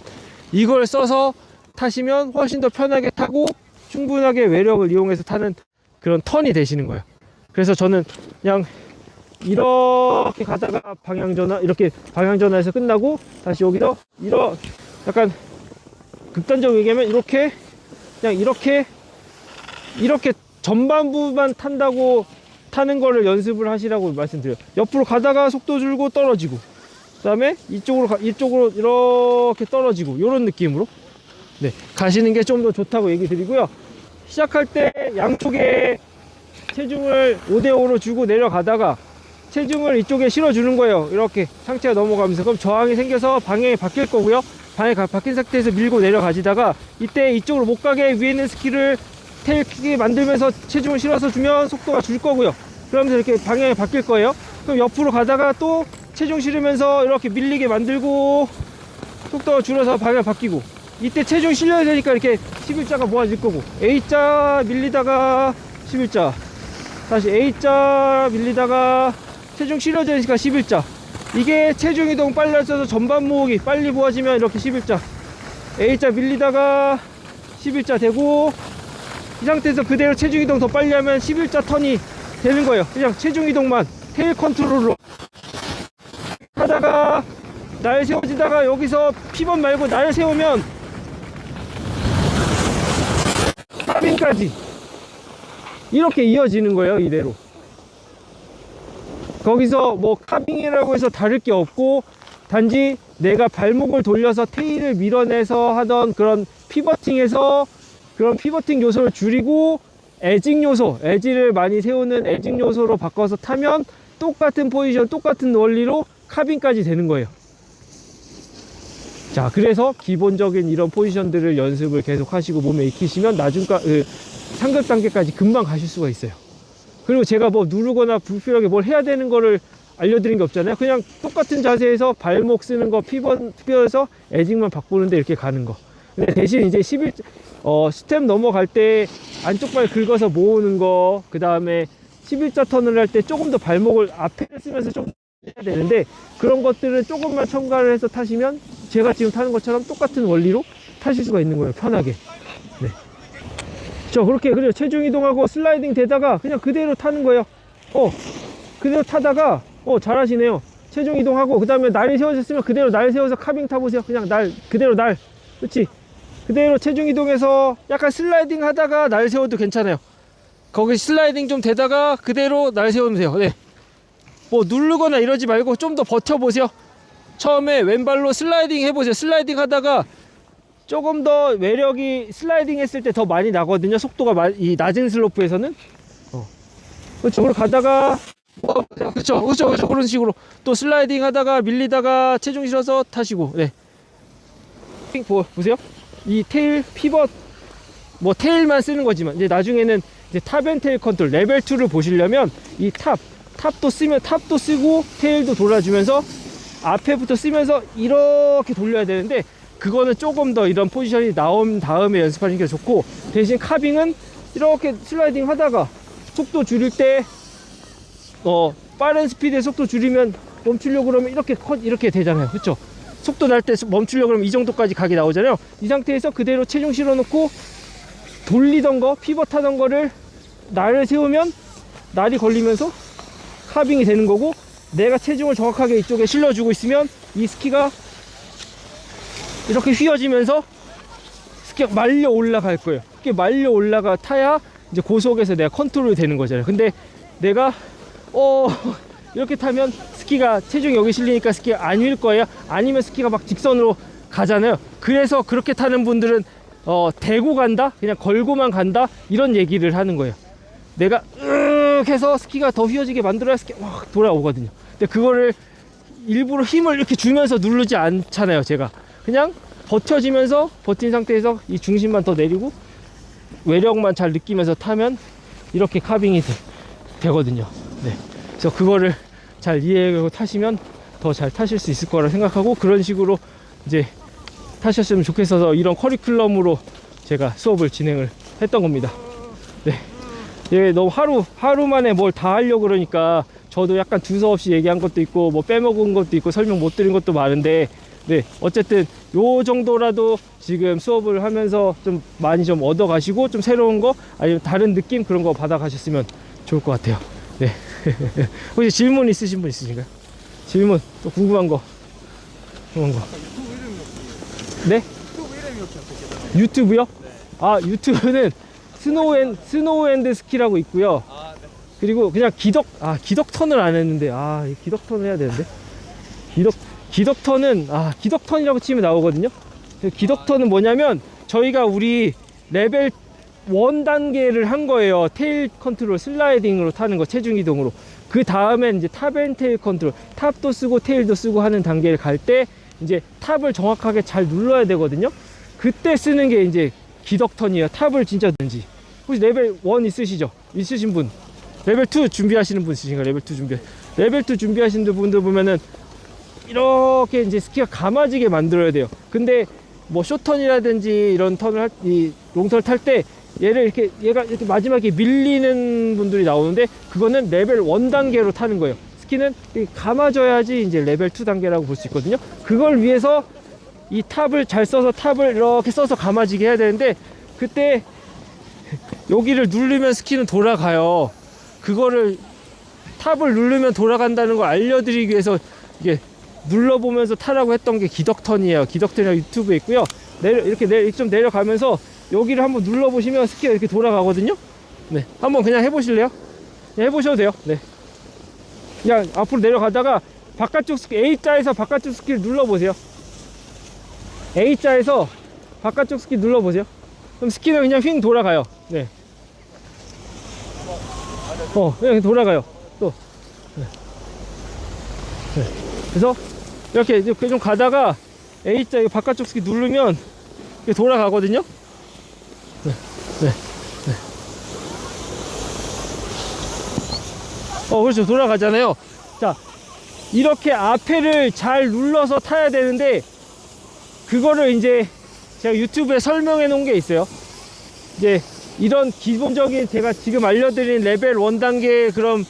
이걸 써서 타시면 훨씬 더 편하게 타고 충분하게 외력을 이용해서 타는 그런 턴이 되시는 거예요. 그래서 저는 그냥 이렇게 가다가 방향전환해서 끝나고 다시 여기서 약간 극단적으로 얘기하면 이렇게 전반부만 타는 거를 연습을 하시라고 말씀드려요. 옆으로 가다가 속도 줄고 떨어지고, 그 다음에 이쪽으로 이렇게 떨어지고, 요런 느낌으로 네, 가시는 게 좀 더 좋다고 얘기 드리고요. 시작할 때 양쪽에 체중을 5대5로 주고 내려가다가 체중을 이쪽에 실어주는 거예요. 이렇게 상체가 넘어가면서. 그럼 저항이 생겨서 방향이 바뀔 거고요. 방향이 바뀐 상태에서 밀고 내려가시다가 이때 이쪽으로 못 가게 위에 있는 스키를 테일 크게 만들면서 체중을 실어서 주면 속도가 줄 거고요. 그러면서 이렇게 방향이 바뀔 거예요. 그럼 옆으로 가다가 또 체중 실으면서 이렇게 밀리게 만들고 속도가 줄어서 방향 바뀌고, 이때 체중 실려야 되니까 이렇게 11자가 모아질 거고, A자 밀리다가 11자, 다시 A자 밀리다가 체중 실려야 되니까 11자. 이게 체중 이동 빨리 하셔서 전반 모으기 빨리 모아지면 이렇게 11자, A자 밀리다가 11자 되고, 이 상태에서 그대로 체중 이동 더 빨리 하면 11자 턴이 되는 거예요. 그냥 체중 이동만 테일 컨트롤로 하다가 날 세워지다가 여기서 피벗 말고 날 세우면 카빙까지 이렇게 이어지는 거예요. 이대로. 거기서 뭐 카빙이라고 해서 다를 게 없고, 단지 내가 발목을 돌려서 테일을 밀어내서 하던 그런 피버팅에서 그런 피버팅 요소를 줄이고 에징 요소, 에지를 많이 세우는 에징 요소로 바꿔서 타면 똑같은 포지션, 똑같은 원리로 카빙까지 되는 거예요. 자, 그래서 기본적인 이런 포지션들을 연습을 계속 하시고 몸에 익히시면 상급 단계까지 금방 가실 수가 있어요. 그리고 제가 뭐 누르거나 불필요하게 뭘 해야 되는 거를 알려드린 게 없잖아요. 그냥 똑같은 자세에서 발목 쓰는 거 피벗해서 에징만 바꾸는데 이렇게 가는 거. 근데 대신 이제 스텝 넘어갈 때 안쪽 발 긁어서 모으는 거, 그 다음에 11자 턴을 할 때 조금 더 발목을 앞에 쓰면서 좀 해야 되는데, 그런 것들은 조금만 첨가를 해서 타시면 제가 지금 타는 것처럼 똑같은 원리로 타실 수가 있는 거예요. 편하게. 네. 그래요. 체중 이동하고 슬라이딩 되다가 그냥 그대로 타는 거예요. 그대로 타다가 잘하시네요. 체중 이동하고 그 다음에 날이 세워졌으면 그대로 날 세워서 카빙 타보세요. 그냥 그대로 그렇지. 그대로 체중 이동해서 약간 슬라이딩 하다가 날 세워도 괜찮아요. 거기 슬라이딩 좀 되다가 그대로 날 세우면 돼요. 네. 뭐 누르거나 이러지 말고 좀 더 버텨보세요. 처음에 왼발로 슬라이딩 해보세요. 슬라이딩 하다가 조금 더 외력이 슬라이딩 했을 때 더 많이 나거든요. 속도가 이 낮은 슬로프에서는. 그렇죠. 그리고 가다가 그렇죠. 그런 식으로 또 슬라이딩 하다가 밀리다가 체중 실어서 타시고. 네. 보세요. 이 테일 피벗, 뭐 테일만 쓰는 거지만 이제 나중에는 이제 탑 앤 테일 컨트롤 레벨 2를 보시려면 이 탑도 쓰고 테일도 돌아주면서 앞에부터 쓰면서 이렇게 돌려야 되는데, 그거는 조금 더 이런 포지션이 나온 다음에 연습하는 게 좋고, 대신 카빙은 이렇게 슬라이딩 하다가 속도 줄일 때 빠른 스피드의 속도 줄이면 멈추려고 그러면 이렇게 되잖아요. 그렇죠? 속도 날 때 멈추려고 그러면 이 정도까지 가게 나오잖아요. 이 상태에서 그대로 체중 실어 놓고 돌리던 거, 피벗 하던 거를 날을 세우면 날이 걸리면서 카빙이 되는 거고, 내가 체중을 정확하게 이쪽에 실려주고 있으면 이 스키가 이렇게 휘어지면서 스키가 말려 올라갈 거예요. 이렇게 말려 올라가 타야 이제 고속에서 내가 컨트롤이 되는 거잖아요. 근데 내가 이렇게 타면 스키가 체중이 여기 실리니까 스키가 안 휠 거예요. 아니면 스키가 막 직선으로 가잖아요. 그래서 그렇게 타는 분들은 대고 간다, 그냥 걸고만 간다, 이런 얘기를 하는 거예요. 내가 해서 스키가 더 휘어지게 만들어야 스키가 막 돌아오거든요. 근데 그거를 일부러 힘을 이렇게 주면서 누르지 않잖아요. 제가 그냥 버텨지면서 버틴 상태에서 이 중심만 더 내리고 외력만 잘 느끼면서 타면 이렇게 카빙이 되거든요. 네. 그래서 그거를 잘 이해하고 타시면 더 잘 타실 수 있을 거라 생각하고, 그런 식으로 이제 타셨으면 좋겠어서 이런 커리큘럼으로 제가 수업을 진행을 했던 겁니다. 네. 예, 너무 하루 만에 뭘 다 하려고 그러니까 저도 약간 두서없이 얘기한 것도 있고 뭐 빼먹은 것도 있고 설명 못 드린 것도 많은데, 네, 어쨌든 요 정도라도 지금 수업을 하면서 좀 많이 좀 얻어 가시고 좀 새로운 거 아니면 다른 느낌 그런 거 받아 가셨으면 좋을 것 같아요. 네. 혹시 질문 있으신 분 있으신가요? 질문 또 궁금한 거. 네? 유튜브요? 아, 유튜브는 스노우앤드 스키라고 있고요. 그리고 그냥 기덕턴을 안 했는데, 기덕턴을 해야 되는데. 기덕턴은 기덕턴이라고 치면 나오거든요. 기덕턴은 뭐냐면 저희가 우리 레벨 1 단계를 한 거예요. 테일 컨트롤 슬라이딩으로 타는 거, 체중 이동으로. 그 다음엔 이제 탑 앤 테일 컨트롤, 탑도 쓰고 테일도 쓰고 하는 단계를 갈 때 이제 탑을 정확하게 잘 눌러야 되거든요. 그때 쓰는 게 이제 기덕턴이에요. 탑을 진짜 든지. 혹시 레벨 1 있으시죠? 있으신 분? 레벨 2 준비하시는 분 있으신가요? 레벨 2 준비하시는 분들 보면은 이렇게 이제 스키가 감아지게 만들어야 돼요. 근데 뭐 쇼턴이라든지 이런 턴을 이 롱턴을 탈 때 얘가 이렇게 마지막에 밀리는 분들이 나오는데, 그거는 레벨 1 단계로 타는 거예요. 스키는 감아져야지 이제 레벨 2 단계라고 볼 수 있거든요. 그걸 위해서 이 탑을 잘 써서 탑을 이렇게 써서 감아지게 해야 되는데, 그때 여기를 누르면 스키는 돌아가요. 그거를 탑을 누르면 돌아간다는 걸 알려드리기 위해서 이게 눌러보면서 타라고 했던 게 기덕턴이에요. 기덕턴이라고 유튜브에 있고요. 이렇게 좀 내려가면서 여기를 한번 눌러보시면 스키가 이렇게 돌아가거든요. 네, 한번 그냥 해보실래요? 그냥 해보셔도 돼요. 네, 그냥 앞으로 내려가다가 바깥쪽 스키, A자에서 바깥쪽 스키를 눌러보세요. A자에서 바깥쪽 스키 눌러보세요. 그럼 스키는 그냥 휙 돌아가요. 네, 그냥 돌아가요. 또. 네. 네. 그래서 이렇게 좀 가다가 A자 바깥쪽 스키 누르면 이렇게 돌아가거든요. 네. 네. 네. 그렇죠. 돌아가잖아요. 자, 이렇게 앞에를 잘 눌러서 타야 되는데, 그거를 이제 제가 유튜브에 설명해 놓은 게 있어요. 이제 이런 기본적인 제가 지금 알려드린 레벨 1 단계의 그런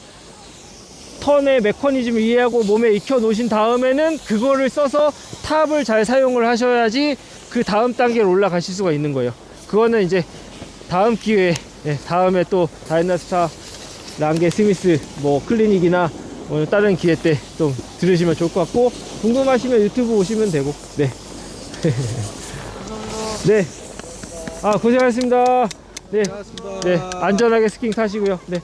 턴의 메커니즘을 이해하고 몸에 익혀 놓으신 다음에는 그거를 써서 탑을 잘 사용을 하셔야지 그 다음 단계로 올라가실 수가 있는 거예요. 그거는 이제 다음 기회에, 다음에 또 다이나스타, 랑게, 스미스, 뭐 클리닉이나 뭐 다른 기회 때 좀 들으시면 좋을 것 같고, 궁금하시면 유튜브 오시면 되고. 네. 네. 고생하셨습니다. 네. 네. 안전하게 스킹 타시고요. 네.